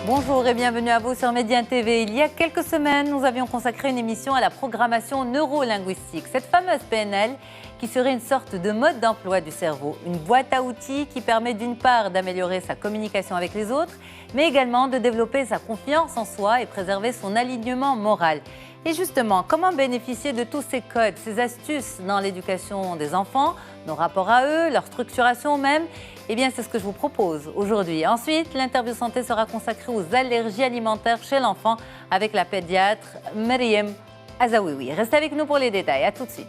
Bonjour et bienvenue à vous sur Médien TV. Il y a quelques semaines, nous avions consacré une émission à la programmation neurolinguistique, cette fameuse PNL qui serait une sorte de mode d'emploi du cerveau, une boîte à outils qui permet d'une part d'améliorer sa communication avec les autres, mais également de développer sa confiance en soi et préserver son alignement moral. Et justement, comment bénéficier de tous ces codes, ces astuces dans l'éducation des enfants, nos rapports à eux, leur structuration même? Eh bien, c'est ce que je vous propose aujourd'hui. Ensuite, l'interview santé sera consacrée aux allergies alimentaires chez l'enfant avec la pédiatre Meriem Azawiwi. Restez avec nous pour les détails. À tout de suite.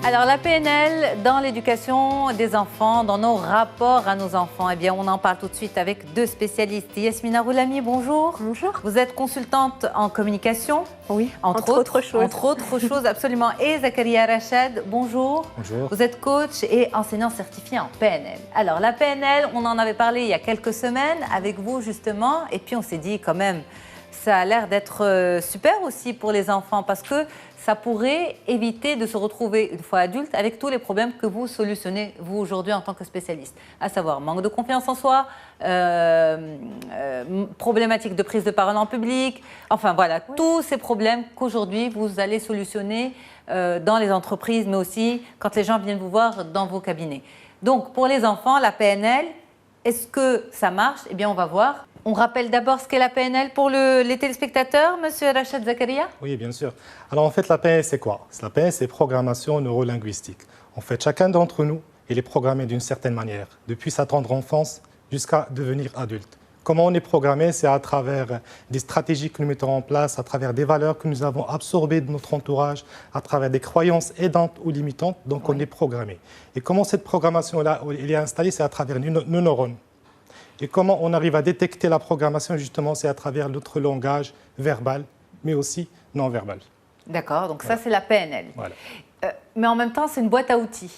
Alors, la PNL dans l'éducation des enfants, dans nos rapports à nos enfants, eh bien, on en parle tout de suite avec deux spécialistes. Yasmina Roulami, bonjour. Bonjour. Vous êtes consultante en communication. Oui, entre autres choses. Entre autres choses, absolument. Et Zakaria Rachad, bonjour. Bonjour. Vous êtes coach et enseignant certifié en PNL. Alors, la PNL, on en avait parlé il y a quelques semaines avec vous, justement. Et puis, on s'est dit quand même, ça a l'air d'être super aussi pour les enfants parce que ça pourrait éviter de se retrouver une fois adulte avec tous les problèmes que vous solutionnez, vous, aujourd'hui, en tant que spécialiste. À savoir manque de confiance en soi, problématique de prise de parole en public, enfin voilà, oui. Tous ces problèmes qu'aujourd'hui, vous allez solutionner dans les entreprises, mais aussi quand les gens viennent vous voir dans vos cabinets. Donc, pour les enfants, la PNL, est-ce que ça marche? Eh bien, on va voir. On rappelle d'abord ce qu'est la PNL pour les téléspectateurs, Monsieur Rachad Zakaria? Oui, bien sûr. Alors en fait, la PNL, c'est quoi? La PNL, c'est programmation neurolinguistique. En fait, chacun d'entre nous, il est programmé d'une certaine manière, depuis sa tendre enfance jusqu'à devenir adulte. Comment on est programmé? C'est à travers des stratégies que nous mettons en place, à travers des valeurs que nous avons absorbées de notre entourage, à travers des croyances aidantes ou limitantes, donc oui. On est programmé. Et comment cette programmation-là est installée? C'est à travers nos neurones. Et comment on arrive à détecter la programmation, justement, c'est à travers notre langage verbal, mais aussi non verbal. D'accord, donc voilà. Ça c'est la PNL. Voilà. Mais en même temps, c'est une boîte à outils.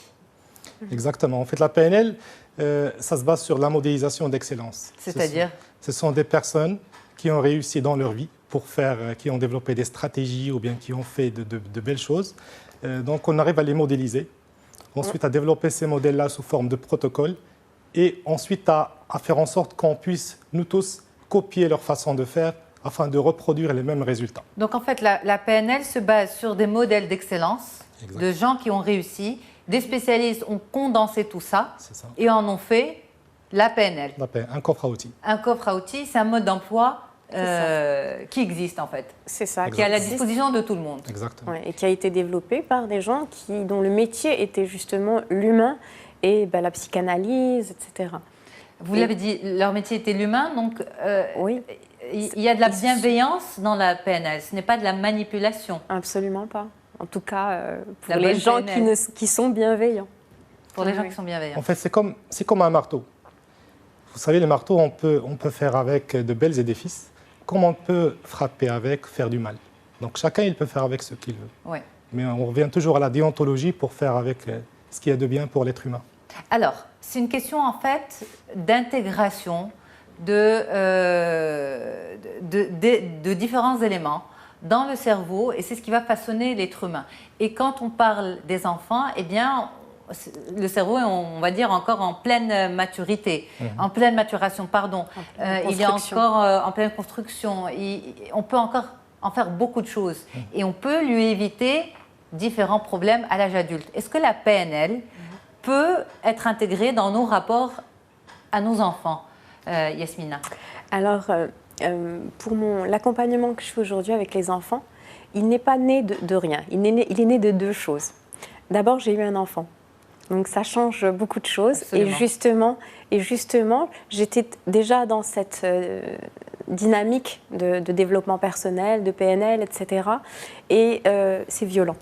Exactement. En fait, la PNL, ça se base sur la modélisation d'excellence. C'est-à-dire? Ce sont des personnes qui ont réussi dans leur vie, qui ont développé des stratégies ou bien qui ont fait de belles choses. Donc on arrive à les modéliser, ensuite à développer ces modèles-là sous forme de protocoles, et ensuite à faire en sorte qu'on puisse, nous tous, copier leur façon de faire afin de reproduire les mêmes résultats. Donc en fait, la PNL se base sur des modèles d'excellence, de gens qui ont réussi, des spécialistes ont condensé tout ça, et en ont fait la PNL. Un coffre à outils. Un coffre à outils, c'est un mode d'emploi qui existe en fait. C'est ça. Qui est à la disposition de tout le monde. Exactement. Ouais, et qui a été développé par des gens dont le métier était justement l'humain, et la psychanalyse, etc. Vous l'avez dit, leur métier était l'humain, donc oui. Il y a de la bienveillance dans la PNL, ce n'est pas de la manipulation. Absolument pas. En tout cas, pour les gens qui sont bienveillants. Pour les gens qui sont bienveillants. En fait, c'est comme un marteau. Vous savez, les marteaux, on peut faire avec de bels édifices, comme on peut frapper avec, faire du mal. Donc chacun, il peut faire avec ce qu'il veut. Oui. Mais on revient toujours à la déontologie pour faire avec ce qu'il y a de bien pour l'être humain. Alors, c'est une question en fait d'intégration de différents éléments dans le cerveau et c'est ce qui va façonner l'être humain. Et quand on parle des enfants, eh bien, le cerveau est, on va dire, encore en pleine maturité, en pleine maturation, pardon. Il est encore en pleine construction. On peut encore en faire beaucoup de choses et on peut lui éviter différents problèmes à l'âge adulte. Est-ce que la PNL peut être intégrée dans nos rapports à nos enfants, Yasmina? Alors, pour l'accompagnement que je fais aujourd'hui avec les enfants, il n'est pas né de rien. Il est né de deux choses. D'abord, j'ai eu un enfant. Donc, ça change beaucoup de choses. Absolument. Et justement, j'étais déjà dans cette dynamique de développement personnel, de PNL, etc. Et c'est violent.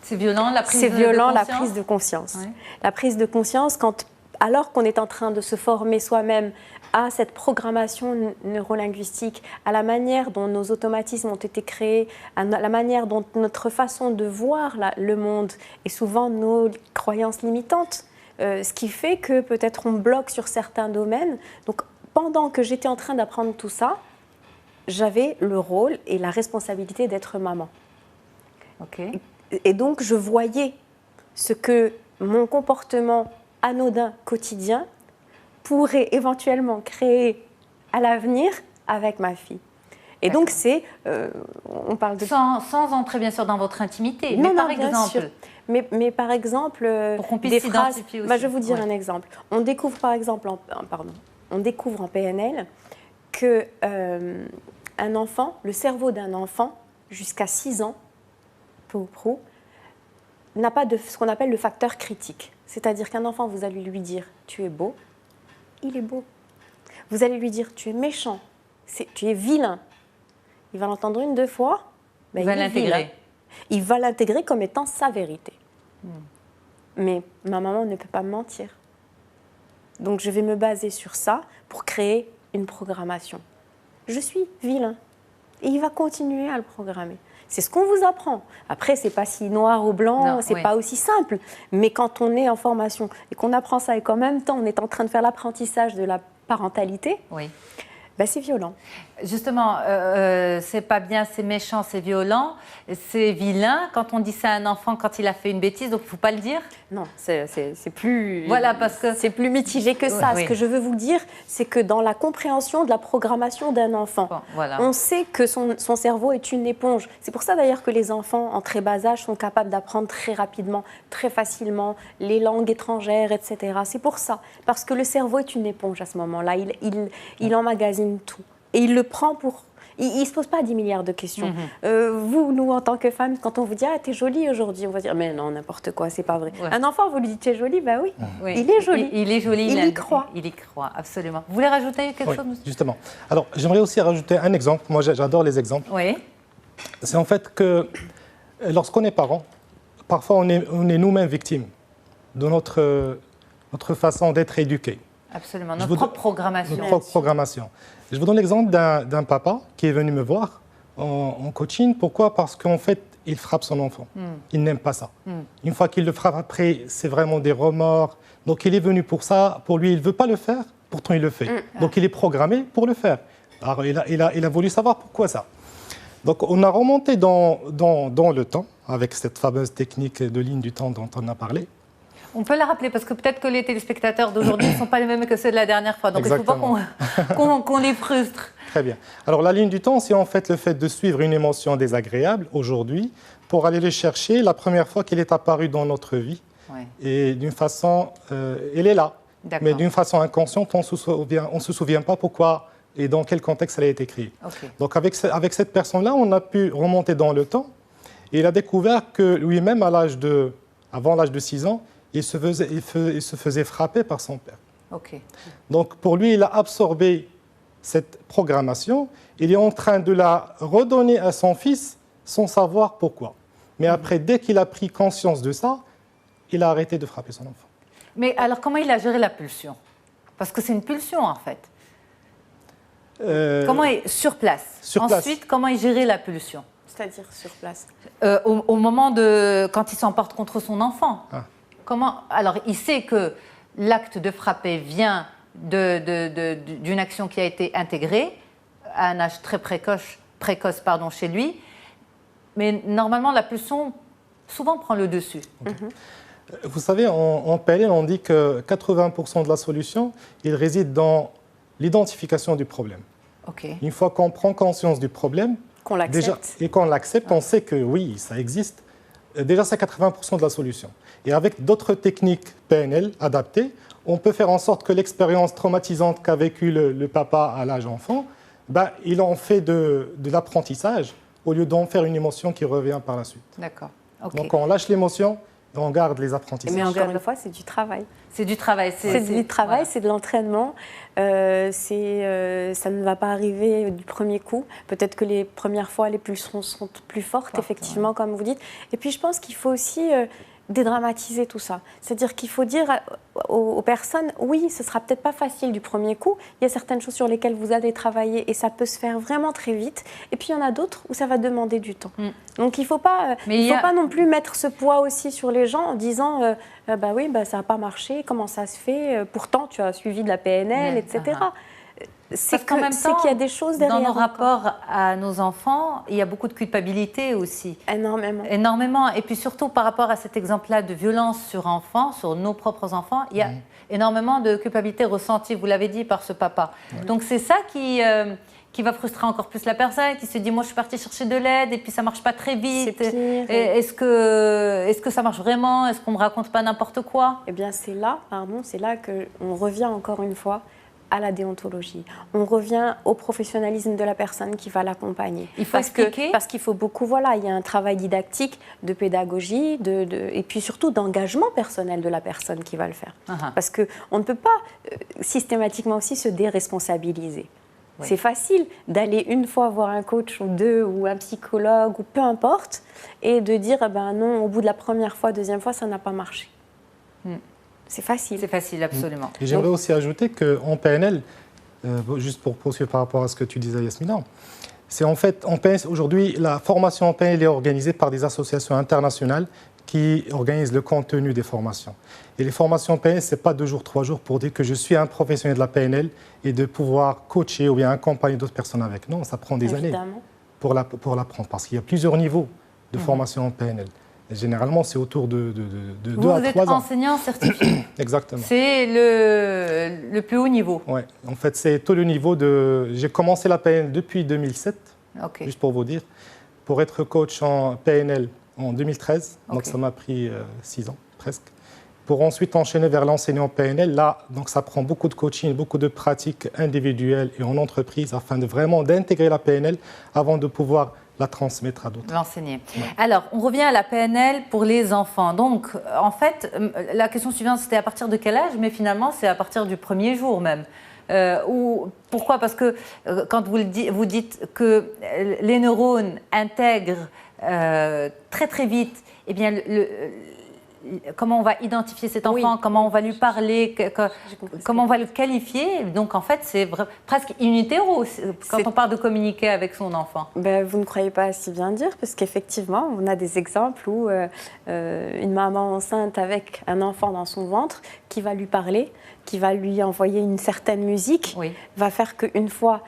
C'est violent, la prise de conscience. Oui. La prise de conscience, alors qu'on est en train de se former soi-même à cette programmation neurolinguistique, à la manière dont nos automatismes ont été créés, à la manière dont notre façon de voir le monde et souvent nos croyances limitantes, ce qui fait que peut-être on bloque sur certains domaines. Donc, pendant que j'étais en train d'apprendre tout ça, j'avais le rôle et la responsabilité d'être maman. Ok. Et donc, je voyais ce que mon comportement anodin quotidien pourrait éventuellement créer à l'avenir avec ma fille. Et donc, on parle de... Sans entrer bien sûr dans votre intimité, Non, mais par bien exemple... sûr. Mais par exemple, pour qu'on puisse des phrases... s'identifier aussi. je vais vous dire un exemple. On découvre par exemple, on découvre en PNL que un enfant, le cerveau d'un enfant, jusqu'à 6 ans, peu ou prou, n'a pas de ce qu'on appelle le facteur critique. C'est-à-dire qu'un enfant, vous allez lui dire « tu es beau », il est beau. Vous allez lui dire « tu es méchant », tu es vilain. Il va l'entendre 1, 2 fois, il va l'intégrer. Il va l'intégrer comme étant sa vérité. Mais ma maman ne peut pas me mentir. Donc je vais me baser sur ça pour créer une programmation. Je suis vilain. Et il va continuer à le programmer. C'est ce qu'on vous apprend. Après, c'est pas si noir ou blanc, c'est pas aussi simple. Mais quand on est en formation et qu'on apprend ça et qu'en même temps on est en train de faire l'apprentissage de la parentalité, c'est violent. Justement, c'est pas bien, c'est méchant, c'est violent, c'est vilain. Quand on dit ça à un enfant quand il a fait une bêtise, donc il ne faut pas le dire. Non, c'est plus... Voilà, parce que... C'est plus mitigé que ça. Ce que je veux vous dire, c'est que dans la compréhension de la programmation d'un enfant, on sait que son cerveau est une éponge. C'est pour ça d'ailleurs que les enfants en très bas âge sont capables d'apprendre très rapidement, très facilement, les langues étrangères, etc. C'est pour ça. Parce que le cerveau est une éponge à ce moment-là. Il emmagasine tout. Et il le prend pour... Il ne se pose pas 10 milliards de questions. Vous, nous, en tant que femmes, quand on vous dit « Ah, t'es jolie aujourd'hui », on va dire « Mais non, n'importe quoi, c'est pas vrai. Un enfant, vous lui dites « T'es jolie » Ben oui, il est joli. Il est joli. Il y croit. Il y croit, absolument. Vous voulez rajouter quelque chose, monsieur ? Justement. Alors, j'aimerais aussi rajouter un exemple. Moi, j'adore les exemples. Oui. C'est en fait que lorsqu'on est parent, parfois on est nous-mêmes victimes de notre façon d'être éduqués. Absolument, notre propre programmation. Notre propre programmation. Je vous donne l'exemple d'un papa qui est venu me voir en coaching. Pourquoi ? Parce qu'en fait, il frappe son enfant. Il n'aime pas ça. Une fois qu'il le frappe après, c'est vraiment des remords. Donc il est venu pour ça. Pour lui, il ne veut pas le faire. Pourtant, il le fait. Donc il est programmé pour le faire. Alors il a voulu savoir pourquoi ça. Donc on a remonté dans le temps avec cette fameuse technique de ligne du temps dont on a parlé. On peut la rappeler parce que peut-être que les téléspectateurs d'aujourd'hui ne sont pas les mêmes que ceux de la dernière fois. Donc Exactement. il ne faut pas qu'on les frustre. Très bien. Alors la ligne du temps, c'est en fait le fait de suivre une émotion désagréable aujourd'hui pour aller le chercher la première fois qu'elle est apparue dans notre vie. Et d'une façon, elle est là. Mais d'une façon inconsciente, on ne se souvient pas pourquoi et dans quel contexte elle a été créée. Donc avec cette personne-là, on a pu remonter dans le temps et il a découvert que lui-même, avant l'âge de 6 ans, il se faisait frapper par son père. Donc pour lui, il a absorbé cette programmation. Il est en train de la redonner à son fils sans savoir pourquoi. Mais après, dès qu'il a pris conscience de ça, il a arrêté de frapper son enfant. Mais alors comment il a géré la pulsion ? Parce que c'est une pulsion en fait. Comment sur place. Ensuite, comment il gérait la pulsion ? C'est-à-dire sur place. Au moment quand il s'emporte contre son enfant. Alors, il sait que l'acte de frapper vient d'une action qui a été intégrée à un âge très précoce chez lui, mais normalement, la pulsion souvent prend le dessus. Vous savez, en PNL, on dit que 80% de la solution, il réside dans l'identification du problème. Une fois qu'on prend conscience du problème, qu'on l'accepte, on sait que oui, ça existe. Déjà, c'est 80% de la solution. Et avec d'autres techniques PNL adaptées, on peut faire en sorte que l'expérience traumatisante qu'a vécue le papa à l'âge enfant, il en fait de l'apprentissage au lieu d'en faire une émotion qui revient par la suite. D'accord. Donc on lâche l'émotion et on garde les apprentissages. Mais encore une fois, c'est du travail. C'est du travail. C'est du travail, c'est de l'entraînement. Ça ne va pas arriver du premier coup. Peut-être que les premières fois, les pulsions sont plus fortes, effectivement, comme vous dites. Et puis, je pense qu'il faut aussi dédramatiser tout ça. C'est-à-dire qu'il faut dire aux personnes, oui, ce ne sera peut-être pas facile du premier coup. Il y a certaines choses sur lesquelles vous allez travailler et ça peut se faire vraiment très vite. Et puis, il y en a d'autres où ça va demander du temps. Donc, il ne faut pas non plus mettre ce poids aussi sur les gens en disant oui, ça n'a pas marché, comment ça se fait ? Pourtant, tu as suivi de la PNL, etc. Parce qu'en même temps, qu'il y a des choses derrière. Dans nos rapports à nos enfants, il y a beaucoup de culpabilité aussi. Énormément. Énormément. Et puis surtout par rapport à cet exemple-là de violence sur enfants, sur nos propres enfants, il y a énormément de culpabilité ressentie, vous l'avez dit, par ce papa. Donc c'est ça qui va frustrer encore plus la personne, qui se dit, moi je suis partie chercher de l'aide et puis ça ne marche pas très vite. Est-ce que ça marche vraiment? Est-ce qu'on ne me raconte pas n'importe quoi? Eh bien c'est là qu'on revient encore une fois à la déontologie. On revient au professionnalisme de la personne qui va l'accompagner. Il faut expliquer. Parce qu'il faut beaucoup, il y a un travail didactique, de pédagogie, et puis surtout d'engagement personnel de la personne qui va le faire. Parce qu'on ne peut pas systématiquement aussi se déresponsabiliser. Oui. C'est facile d'aller une fois voir un coach ou deux ou un psychologue ou peu importe et de dire non, au bout de la première fois, deuxième fois, ça n'a pas marché. C'est facile. C'est facile, absolument. Et j'aimerais aussi ajouter qu'en PNL, juste pour poursuivre par rapport à ce que tu disais, Yasmina, c'est en fait, en PNL, aujourd'hui, la formation en PNL est organisée par des associations internationales qui organisent le contenu des formations. Et les formations PNL, ce n'est pas 2 jours, 3 jours pour dire que je suis un professionnel de la PNL et de pouvoir coacher ou bien accompagner d'autres personnes avec. Non, ça prend des années pour l'apprendre parce qu'il y a plusieurs niveaux de formation en PNL. Et généralement, c'est autour de 2 à 3 ans. Vous êtes enseignant certifié. Exactement. C'est le plus haut niveau. Oui, en fait, c'est tout le niveau de... J'ai commencé la PNL depuis 2007, juste pour vous dire, pour être coach en PNL en 2013. Donc, ça m'a pris 6 ans, presque. Pour ensuite enchaîner vers l'enseignant PNL. Là, donc, ça prend beaucoup de coaching, beaucoup de pratiques individuelles et en entreprise afin de vraiment d'intégrer la PNL avant de pouvoir la transmettre à d'autres. L'enseigner. Ouais. Alors, on revient à la PNL pour les enfants. Donc, en fait, la question suivante, c'était à partir de quel âge? Mais finalement, c'est à partir du premier jour même. Pourquoi? Parce que quand vous dites que les neurones intègrent très très vite, eh bien, comment on va identifier cet enfant, comment on va lui parler, comment on va le qualifier. Donc, en fait, c'est presque in utero quand on parle de communiquer avec son enfant. Vous ne croyez pas si bien dire, parce qu'effectivement, on a des exemples où une maman enceinte avec un enfant dans son ventre qui va lui parler, qui va lui envoyer une certaine musique, va faire qu'une fois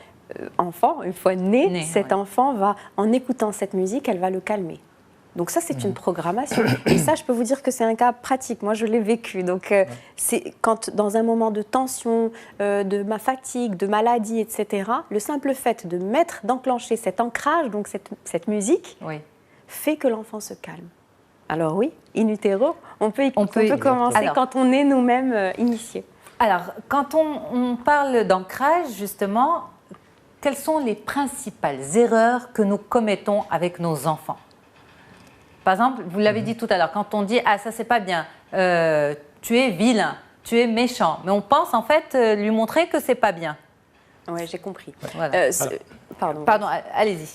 une fois né, cet enfant va, en écoutant cette musique, elle va le calmer. Donc ça, c'est une programmation. Et ça, je peux vous dire que c'est un cas pratique. Moi, je l'ai vécu. Donc, c'est quand, dans un moment de tension, de ma fatigue, de maladie, etc., le simple fait d'enclencher cet ancrage, donc cette musique, fait que l'enfant se calme. Alors oui, in utero, on peut commencer quand on est nous-mêmes initiés. Alors, quand on parle d'ancrage, justement, quelles sont les principales erreurs que nous commettons avec nos enfants? Par exemple, vous l'avez dit tout à l'heure, quand on dit « Ah, ça, c'est pas bien, tu es vilain, tu es méchant », mais on pense en fait lui montrer que c'est pas bien. Oui, j'ai compris. Voilà. Pardon, allez-y.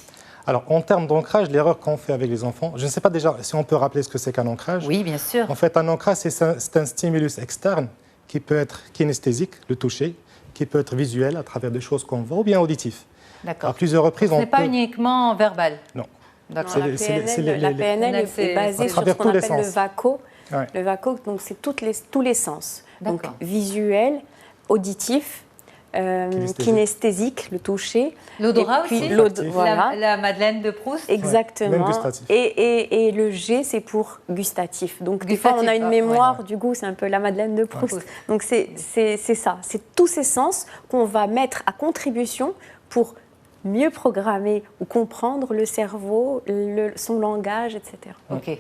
Alors, en termes d'ancrage, l'erreur qu'on fait avec les enfants, je ne sais pas déjà si on peut rappeler ce que c'est qu'un ancrage. Oui, bien sûr. En fait, un ancrage, c'est un stimulus externe qui peut être kinesthésique, le toucher, qui peut être visuel à travers des choses qu'on voit, ou bien auditif. D'accord. À plusieurs reprises, ce n'est pas uniquement verbal. Non. La PNL est basée sur ce qu'on appelle le VACO. Ouais. Le VACO, donc c'est tous les sens. Donc visuel, auditif, kinesthésique, le toucher. L'odorat aussi. Voilà. La Madeleine de Proust. Exactement. Et le G, c'est pour gustatif. Donc des fois, on a une mémoire du goût, c'est un peu la Madeleine de Proust. Ouais. Donc c'est ça. C'est tous ces sens qu'on va mettre à contribution pour mieux programmer ou comprendre le cerveau, son langage, etc. Ok.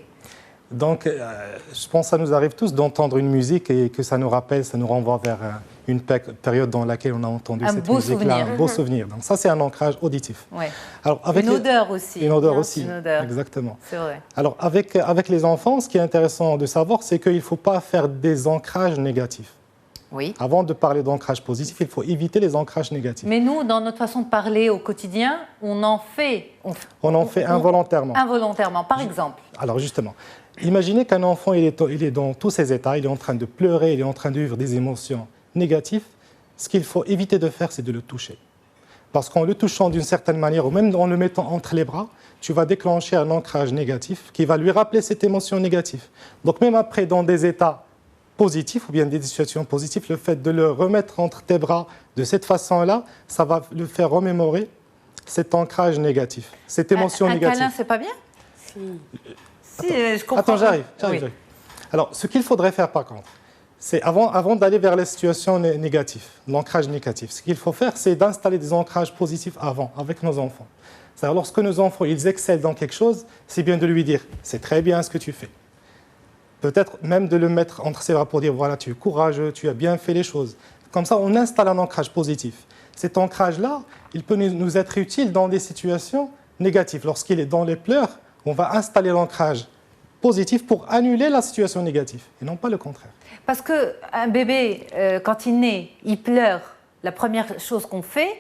Donc, je pense que ça nous arrive tous d'entendre une musique et que ça nous rappelle, ça nous renvoie vers une période dans laquelle on a entendu cette musique-là. Un beau souvenir. Donc ça, c'est un ancrage auditif. Ouais. Alors, avec une odeur aussi. Une odeur aussi, une odeur. Exactement. C'est vrai. Alors, avec les enfants, ce qui est intéressant de savoir, c'est qu'il ne faut pas faire des ancrages négatifs. Oui. Avant de parler d'ancrage positif, il faut éviter les ancrages négatifs. Mais nous, dans notre façon de parler au quotidien, on en fait involontairement. Involontairement, par exemple. Alors justement, imaginez qu'un enfant, il est dans tous ses états, il est en train de pleurer, il est en train de vivre des émotions négatives. Ce qu'il faut éviter de faire, c'est de le toucher. Parce qu'en le touchant d'une certaine manière, ou même en le mettant entre les bras, tu vas déclencher un ancrage négatif qui va lui rappeler cette émotion négative. Donc même après, dans des états positifs ou bien des situations positives, le fait de le remettre entre tes bras de cette façon-là, ça va le faire remémorer cet ancrage négatif, cette émotion négative. Un câlin, c'est pas bien? Si, je comprends. Attends, j'arrive. Oui. Alors, ce qu'il faudrait faire par contre, c'est avant d'aller vers les situations négatives, l'ancrage négatif, ce qu'il faut faire, c'est d'installer des ancrages positifs avant, avec nos enfants. C'est-à-dire, lorsque nos enfants ils excellent dans quelque chose, c'est bien de lui dire « c'est très bien ce que tu fais ». Peut-être même de le mettre entre ses bras pour dire « voilà, tu es courageux, tu as bien fait les choses ». Comme ça, on installe un ancrage positif. Cet ancrage-là, il peut nous être utile dans des situations négatives. Lorsqu'il est dans les pleurs, on va installer l'ancrage positif pour annuler la situation négative, et non pas le contraire. Parce qu'un bébé, quand il naît, il pleure. La première chose qu'on fait,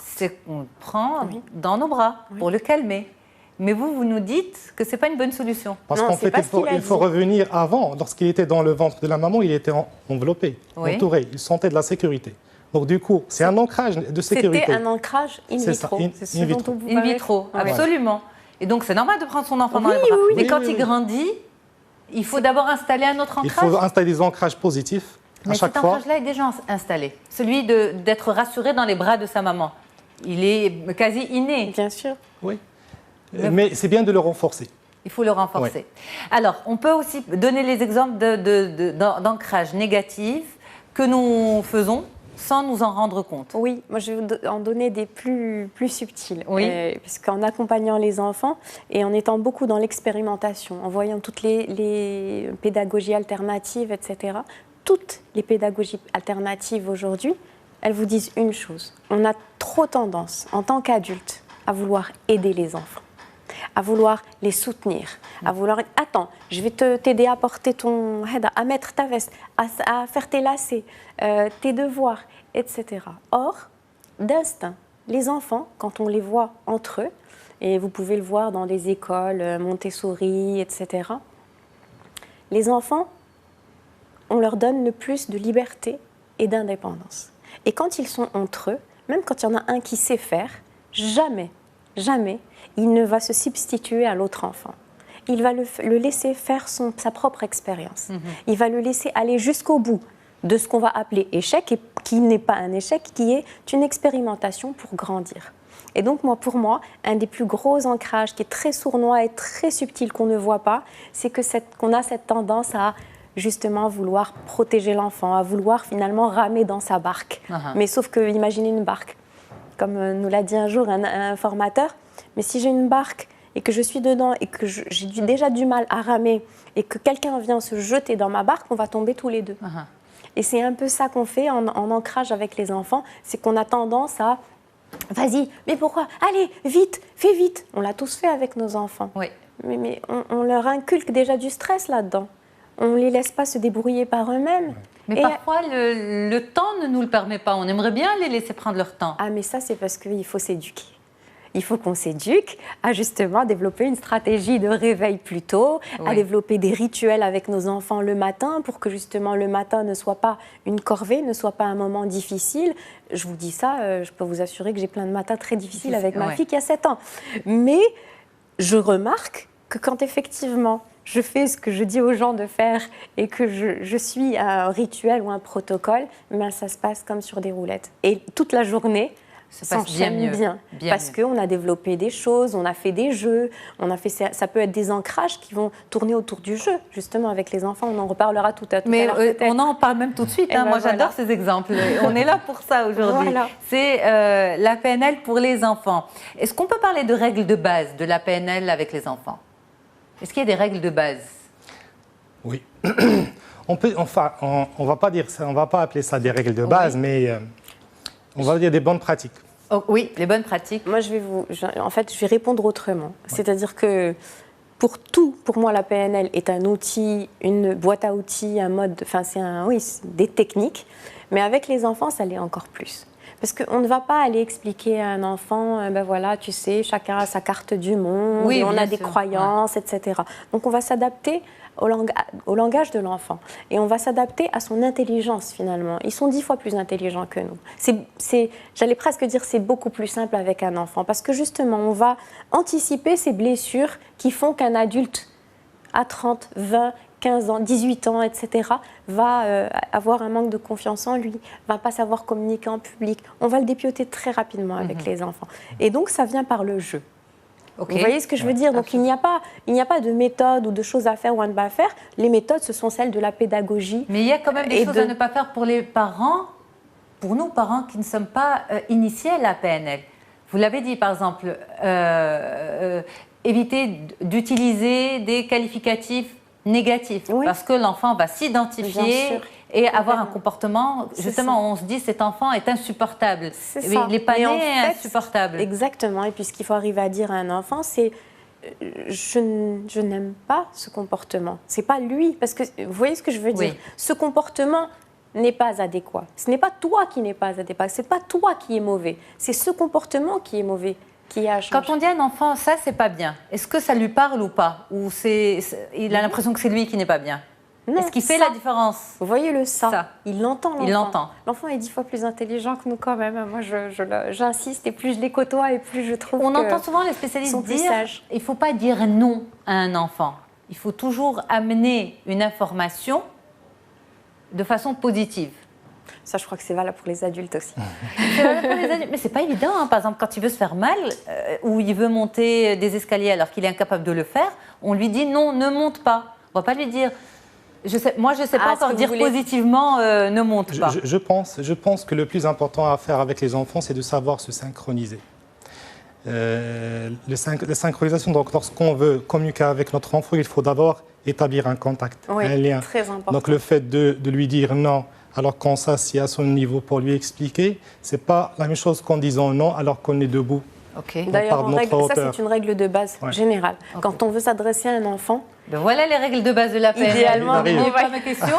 c'est qu'on le prend dans nos bras pour le calmer. Mais vous nous dites que ce n'est pas une bonne solution. Parce qu'en fait, il faut revenir avant. Lorsqu'il était dans le ventre de la maman, il était enveloppé, entouré. Il sentait de la sécurité. Donc du coup, c'est un ancrage de sécurité. C'était un ancrage in vitro. C'est ce dont vous parlez. In vitro, absolument. Et donc, c'est normal de prendre son enfant dans les bras. Mais quand il grandit, il faut d'abord installer un autre ancrage. Il faut installer des ancrages positifs à chaque fois. Cet ancrage-là est déjà installé. Celui d'être rassuré dans les bras de sa maman. Il est quasi inné. Bien sûr. Oui. Mais c'est bien de le renforcer. Il faut le renforcer. Alors, on peut aussi donner les exemples d'ancrage négatif que nous faisons sans nous en rendre compte. Oui, moi je vais en donner des plus subtils. Oui. Puisqu'en accompagnant les enfants et en étant beaucoup dans l'expérimentation, en voyant toutes les pédagogies alternatives, etc., toutes les pédagogies alternatives aujourd'hui, elles vous disent une chose. On a trop tendance, en tant qu'adulte, à vouloir aider les enfants, à vouloir les soutenir, à vouloir « Attends, je vais t'aider à porter à mettre ta veste, à faire tes lacets, tes devoirs, etc. » Or, d'instinct, les enfants, quand on les voit entre eux, et vous pouvez le voir dans des écoles, Montessori, etc., les enfants, on leur donne le plus de liberté et d'indépendance. Et quand ils sont entre eux, même quand il y en a un qui sait faire, jamais, il ne va se substituer à l'autre enfant. Il va le laisser faire sa propre expérience. Il va le laisser aller jusqu'au bout de ce qu'on va appeler échec, et qui n'est pas un échec, qui est une expérimentation pour grandir. Et donc, pour moi, un des plus gros ancrages qui est très sournois et très subtil qu'on ne voit pas, c'est qu'on a cette tendance à justement vouloir protéger l'enfant, à vouloir finalement ramer dans sa barque. Mais sauf que, imaginez une barque. Comme nous l'a dit un jour un formateur, mais si j'ai une barque et que je suis dedans et que j'ai déjà du mal à ramer et que quelqu'un vient se jeter dans ma barque, on va tomber tous les deux. Et c'est un peu ça qu'on fait en ancrage avec les enfants, c'est qu'on a tendance à « Vas-y, mais pourquoi? Allez, vite, fais vite !» On l'a tous fait avec nos enfants. Oui. Mais on leur inculque déjà du stress là-dedans. On ne les laisse pas se débrouiller par eux-mêmes. Mais parfois, le temps ne nous le permet pas. On aimerait bien les laisser prendre leur temps. Ah, mais ça, c'est parce qu'il faut s'éduquer. Il faut qu'on s'éduque à justement développer une stratégie de réveil plus tôt, à développer des rituels avec nos enfants le matin pour que justement le matin ne soit pas une corvée, ne soit pas un moment difficile. Je vous dis ça, je peux vous assurer que j'ai plein de matins très difficiles avec ma fille qui a 7 ans. Mais je remarque que quand effectivement je fais ce que je dis aux gens de faire et que je suis un rituel ou un protocole, ben ça se passe comme sur des roulettes. Et toute la journée, ça s'enchaîne bien parce qu'on a développé des choses, on a fait des jeux, ça peut être des ancrages qui vont tourner autour du jeu, justement avec les enfants, on en reparlera tout à l'heure. Mais on en parle même tout de suite, moi j'adore ces exemples, on est là pour ça aujourd'hui. C'est la PNL pour les enfants. Est-ce qu'on peut parler de règles de base de la PNL avec les enfants? Est-ce qu'il y a des règles de base? Oui. On va pas dire ça, on va pas appeler ça des règles de base, mais on va dire des bonnes pratiques. Oh, oui, les bonnes pratiques. Moi, je vais répondre autrement. C'est-à-dire que pour moi, la PNL est un outil, une boîte à outils, un mode, c'est des techniques. Mais avec les enfants, ça l'est encore plus. Parce qu'on ne va pas aller expliquer à un enfant, ben voilà, tu sais, chacun a sa carte du monde, on a des croyances, etc. Donc on va s'adapter au langage de l'enfant. Et on va s'adapter à son intelligence finalement. Ils sont 10 fois plus intelligents que nous. J'allais presque dire c'est beaucoup plus simple avec un enfant. Parce que justement, on va anticiper ces blessures qui font qu'un adulte à 30, 20, 15 ans, 18 ans, etc., va avoir un manque de confiance en lui, va pas savoir communiquer en public. On va le dépioter très rapidement avec les enfants. Et donc, ça vient par le jeu. Okay. Vous voyez ce que je veux dire? Donc, il n'y a pas de méthode ou de choses à faire ou à ne pas faire. Les méthodes, ce sont celles de la pédagogie. Mais il y a quand même des choses à ne pas faire pour les parents, pour nous, parents qui ne sommes pas initiés à la PNL. Vous l'avez dit, par exemple, éviter d'utiliser des qualificatifs négatifs, parce que l'enfant va s'identifier et avoir un comportement, justement, on se dit, cet enfant est insupportable. Il n'est pas né insupportable. Exactement, et puis ce qu'il faut arriver à dire à un enfant, c'est je n'aime pas ce comportement. C'est pas lui, parce que vous voyez ce que je veux dire? Ce comportement n'est pas adéquat. Ce n'est pas toi qui n'est pas adéquat, c'est pas toi qui est mauvais, c'est ce comportement qui est mauvais. Quand on dit à un enfant, ça c'est pas bien, est-ce que ça lui parle ou pas? Ou il a l'impression que c'est lui qui n'est pas bien? Est-ce qu'il fait la différence? Vous voyez le ça. Il l'entend, l'enfant. Il l'entend. L'enfant est 10 fois plus intelligent que nous quand même. Moi, j'insiste, et plus je les côtoie, et plus je trouve On entend souvent les spécialistes dire il ne faut pas dire non à un enfant. Il faut toujours amener une information de façon positive. Ça, je crois que c'est valable pour les adultes aussi. C'est valable pour les adultes, mais c'est pas évident. Hein. Par exemple, quand il veut se faire mal ou il veut monter des escaliers alors qu'il est incapable de le faire, on lui dit non, ne monte pas. On va pas lui dire. Moi, je ne sais pas encore dire positivement ne monte pas. Je pense que le plus important à faire avec les enfants, c'est de savoir se synchroniser. La synchronisation, donc lorsqu'on veut communiquer avec notre enfant, il faut d'abord établir un contact, un lien. Très important. Donc le fait de lui dire non, alors qu'on s'assied à son niveau pour lui expliquer, ce n'est pas la même chose qu'en disant non alors qu'on est debout. D'ailleurs, ça c'est une règle de base générale. Quand on veut s'adresser à un enfant, voilà les règles de base de la PNL. Idéalement, n'oubliez pas ma question.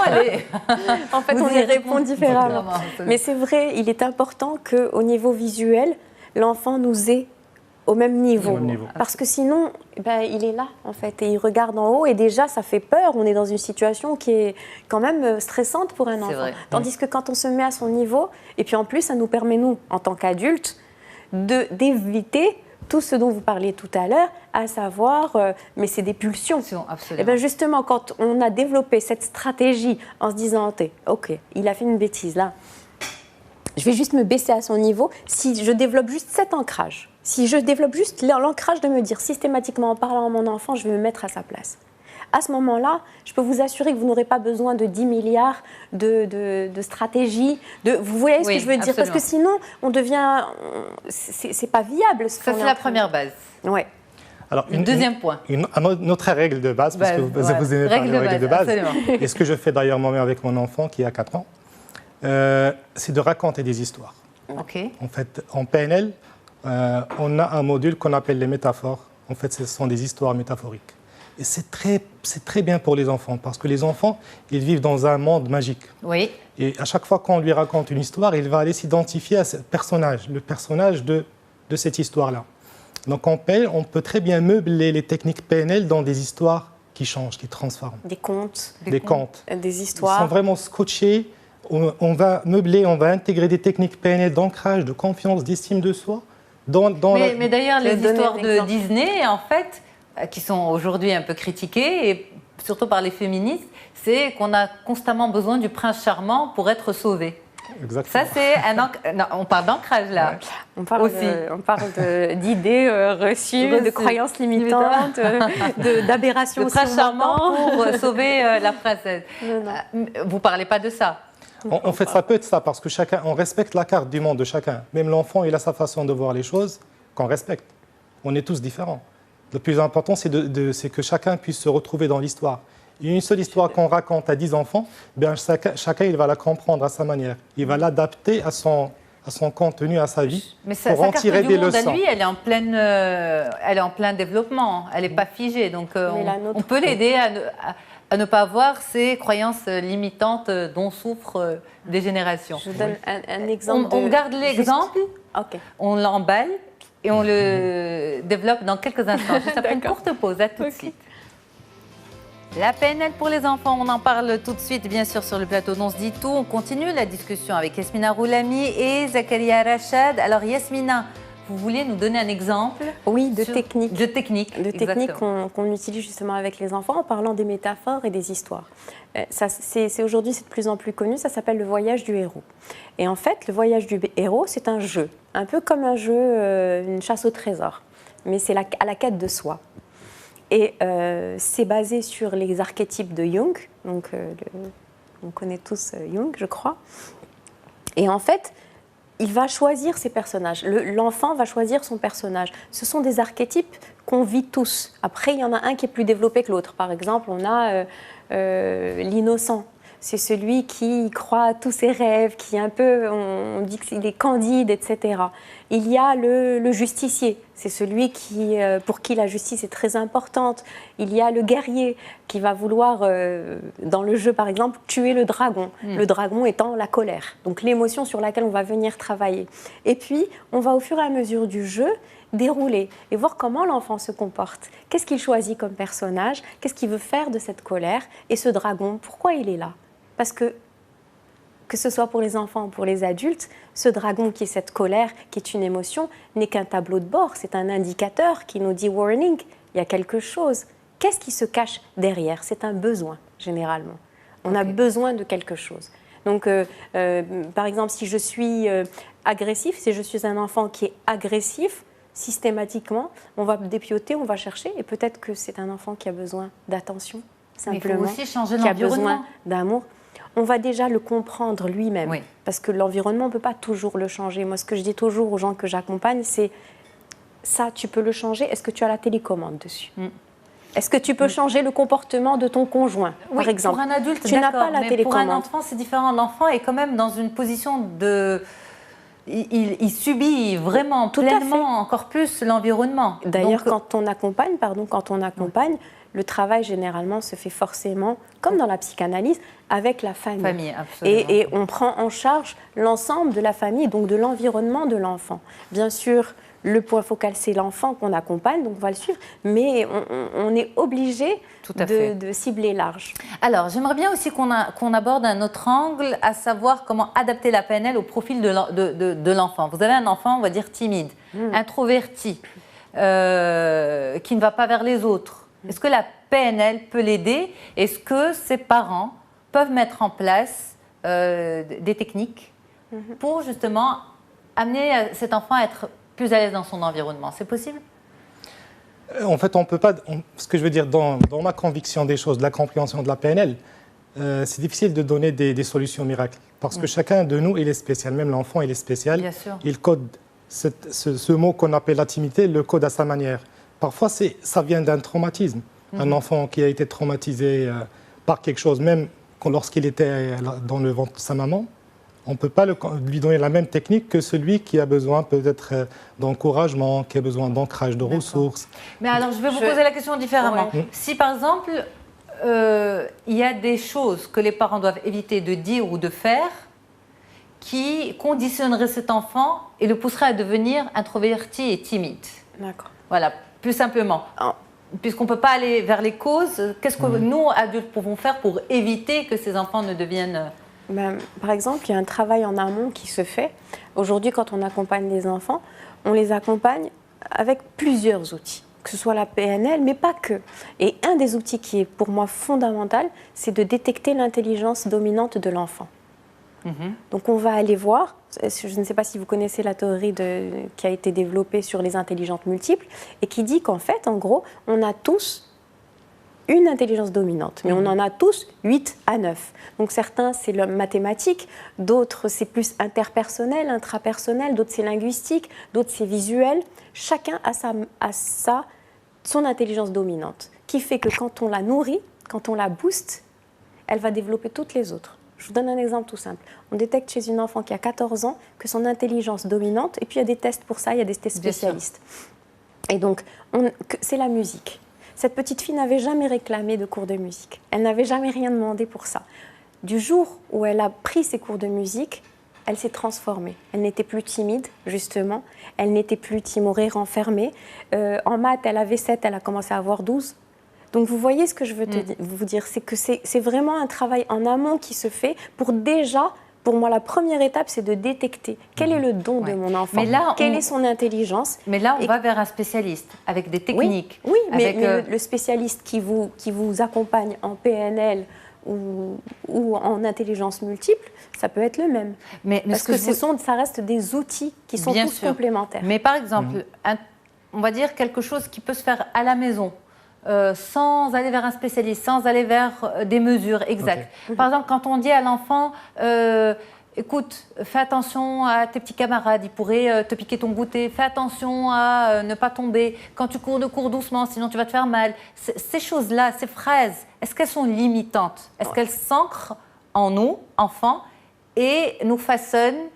En fait, on y répond différemment. Mais c'est vrai, il est important qu'au niveau visuel, l'enfant nous ait au même niveau. Parce que sinon, il est là, en fait, et il regarde en haut, et déjà, ça fait peur. On est dans une situation qui est quand même stressante pour un enfant. Tandis que quand on se met à son niveau, et puis en plus, ça nous permet, nous, en tant qu'adultes, d'éviter tout ce dont vous parliez tout à l'heure, à savoir, mais c'est des pulsions. Et bien justement, quand on a développé cette stratégie en se disant, ok, il a fait une bêtise là, je vais juste me baisser à son niveau, si je développe juste cet ancrage, si je développe juste l'ancrage de me dire systématiquement en parlant à mon enfant, je vais me mettre à sa place. À ce moment-là, je peux vous assurer que vous n'aurez pas besoin de 10 milliards de stratégies. Vous voyez ce que je veux dire? Parce que sinon, on devient... C'est pas viable. Ça, c'est la première base. Oui. Alors, le deuxième point. Une autre règle de base, parce que vous aimez parler de règles de base, et ce que je fais d'ailleurs moi-même avec mon enfant qui a 4 ans, c'est de raconter des histoires. En fait, en PNL, on a un module qu'on appelle les métaphores. En fait, ce sont des histoires métaphoriques. Et c'est très bien pour les enfants, parce que les enfants, ils vivent dans un monde magique. Oui. Et à chaque fois qu'on lui raconte une histoire, il va aller s'identifier à ce personnage, le personnage de cette histoire-là. Donc en PNL, on peut très bien meubler les techniques PNL dans des histoires qui changent, qui transforment. Des contes. Des histoires. Ils sont vraiment scotchés. On va meubler, on va intégrer des techniques PNL d'ancrage, de confiance, d'estime de soi. Mais d'ailleurs, les histoires de Disney, en fait, qui sont aujourd'hui un peu critiquées, et surtout par les féministes, c'est qu'on a constamment besoin du prince charmant pour être sauvé. Exactement. Ça, c'est on parle d'ancrage, là. On parle d'idées reçues, de croyances limitantes, d'aberrations. Le prince charmant pour sauver la princesse. Vous ne parlez pas de ça? En fait, ça peut être ça, parce que on respecte la carte du monde de chacun. Même l'enfant, il a sa façon de voir les choses qu'on respecte. On est tous différents. Le plus important, c'est que chacun puisse se retrouver dans l'histoire. Une seule histoire qu'on raconte à 10 enfants, chacun il va la comprendre à sa manière. Il va l'adapter à son contenu, à sa vie, pour en tirer des leçons. Lui, elle est en plein développement. Elle n'est pas figée. Donc, on peut l'aider à ne pas avoir ces croyances limitantes dont souffrent des générations. Je donne un exemple. On garde l'exemple, on l'emballe et on le développe dans quelques instants. Juste après une courte pause. À tout de suite. La PNL pour les enfants, on en parle tout de suite, bien sûr, sur le plateau d'On se dit tout. On continue la discussion avec Yasmina Roulami et Zakaria Rachad. Alors, Yasmina, vous vouliez nous donner un exemple. Oui, de techniques. De techniques. De techniques qu'on utilise justement avec les enfants en parlant des métaphores et des histoires. Aujourd'hui, c'est de plus en plus connu, ça s'appelle le voyage du héros. Et en fait, le voyage du héros, c'est un jeu, un peu comme un jeu, une chasse au trésor, mais c'est à la quête de soi. Et c'est basé sur les archétypes de Jung, donc on connaît tous Jung, je crois. Et en fait, il va choisir ses personnages. L'enfant va choisir son personnage. Ce sont des archétypes qu'on vit tous. Après, il y en a un qui est plus développé que l'autre. Par exemple, on a l'innocent. C'est celui qui croit à tous ses rêves, qui est un peu, on dit qu'il est candide, etc. Il y a le justicier. C'est celui pour qui la justice est très importante. Il y a le guerrier qui va vouloir, dans le jeu par exemple, tuer le dragon. Le dragon étant la colère, donc l'émotion sur laquelle on va venir travailler. Et puis, on va au fur et à mesure du jeu dérouler et voir comment l'enfant se comporte. Qu'est-ce qu'il choisit comme personnage? Qu'est-ce qu'il veut faire de cette colère? Et ce dragon, pourquoi il est là? Parce que ce soit pour les enfants ou pour les adultes, ce dragon qui est cette colère, qui est une émotion, n'est qu'un tableau de bord, c'est un indicateur qui nous dit « warning », il y a quelque chose. Qu'est-ce qui se cache derrière? C'est un besoin, généralement. On a besoin de quelque chose. Donc, par exemple, si je suis agressif, si je suis un enfant qui est agressif, systématiquement, on va dépioter, on va chercher, et peut-être que c'est un enfant qui a besoin d'attention, simplement, il faut aussi changer qui a besoin l'environnement. d'amour. On va déjà le comprendre lui-même, parce que l'environnement, on ne peut pas toujours le changer. Moi, ce que je dis toujours aux gens que j'accompagne, c'est ça, tu peux le changer. Est-ce que tu as la télécommande dessus? Est-ce que tu peux changer le comportement de ton conjoint, par exemple? Pour un adulte, tu n'as pas la mais télécommande. pour un enfant, c'est différent. L'enfant est quand même dans une position de... Il subit vraiment pleinement encore plus l'environnement. D'ailleurs, quand on accompagne, le travail généralement se fait forcément, comme dans la psychanalyse, avec la famille. Et on prend en charge l'ensemble de la famille, donc de l'environnement de l'enfant. Bien sûr, le point focal, c'est l'enfant qu'on accompagne, donc on va le suivre, mais on est obligé de cibler large. Alors, j'aimerais bien aussi qu'on aborde un autre angle, à savoir comment adapter la PNL au profil de l'enfant. Vous avez un enfant, on va dire timide, introverti, qui ne va pas vers les autres. Est-ce que la PNL peut l'aider? Est-ce que ses parents peuvent mettre en place des techniques pour justement amener cet enfant à être plus à l'aise dans son environnement? C'est possible? En fait, on peut pas. Ce que je veux dire, dans ma conviction des choses, de la compréhension de la PNL, c'est difficile de donner des solutions miracles. Parce que chacun de nous, il est spécial. Même l'enfant, il est spécial. Bien sûr. Il code ce mot qu'on appelle la timidité, il le code à sa manière. Parfois, ça vient d'un traumatisme. Un enfant qui a été traumatisé par quelque chose, même lorsqu'il était dans le ventre de sa maman, on ne peut pas lui donner la même technique que celui qui a besoin peut-être d'encouragement, qui a besoin d'ancrage de ressources. Mais alors, je vais vous poser la question différemment. Si, par exemple, il y a des choses que les parents doivent éviter de dire ou de faire qui conditionneraient cet enfant et le pousseraient à devenir introverti et timide. D'accord. Voilà, plus simplement. Puisqu'on ne peut pas aller vers les causes, qu'est-ce que nous, adultes, pouvons faire pour éviter que ces enfants ne deviennent... Par exemple, il y a un travail en amont qui se fait. Aujourd'hui, quand on accompagne les enfants, on les accompagne avec plusieurs outils, que ce soit la PNL, mais pas que. Et un des outils qui est pour moi fondamental, c'est de détecter l'intelligence dominante de l'enfant. Donc on va aller voir, je ne sais pas si vous connaissez la théorie qui a été développée sur les intelligences multiples, et qui dit qu'en fait, en gros, on a tous une intelligence dominante, mais on en a tous 8 à 9. Donc certains, c'est le mathématique, d'autres, c'est plus interpersonnel, intrapersonnel, d'autres, c'est linguistique, d'autres, c'est visuel. Chacun a son intelligence dominante, qui fait que quand on la nourrit, quand on la booste, elle va développer toutes les autres. Je vous donne un exemple tout simple. On détecte chez une enfant qui a 14 ans que son intelligence dominante, et puis il y a des tests pour ça, il y a des tests spécialistes. Et donc, c'est la musique. Cette petite fille n'avait jamais réclamé de cours de musique. Elle n'avait jamais rien demandé pour ça. Du jour où elle a pris ses cours de musique, elle s'est transformée. Elle n'était plus timide, justement. Elle n'était plus timorée, renfermée. En maths, elle avait 7, elle a commencé à avoir 12. Donc vous voyez ce que je veux vous dire, c'est que c'est vraiment un travail en amont qui se fait pour déjà pour moi, la première étape, c'est de détecter quel est le don de mon enfant, quelle est son intelligence. Mais là, on va vers un spécialiste avec des techniques. Oui, mais le spécialiste qui vous accompagne en PNL ou en intelligence multiple, ça peut être le même. Parce que ça reste des outils qui sont tous complémentaires. Mais par exemple, on va dire quelque chose qui peut se faire à la maison. Sans aller vers un spécialiste, sans aller vers des mesures exactes. Par exemple, quand on dit à l'enfant, écoute, fais attention à tes petits camarades, ils pourraient te piquer ton goûter, fais attention à ne pas tomber, quand tu cours doucement, sinon tu vas te faire mal. Ces choses-là, ces phrases, est-ce qu'elles sont limitantes? Est-ce qu'elles s'ancrent en nous, enfants, et nous façonnent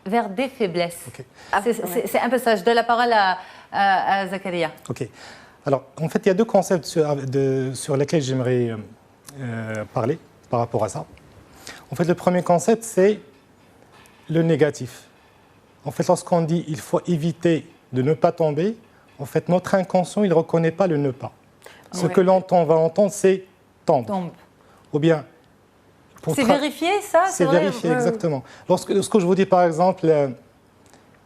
vers des faiblesses? C'est un peu ça. Je donne la parole à Zakaria. Ok. Alors, en fait, il y a deux concepts sur lesquels j'aimerais parler par rapport à ça. En fait, le premier concept, c'est le négatif. En fait, lorsqu'on dit il faut éviter de ne pas tomber, en fait, notre inconscient, il ne reconnaît pas le ne pas. Ce que l'on va entendre, c'est tombe. Ou bien... C'est vérifié, ça? C'est vérifié, exactement. Lorsque je vous dis, par exemple,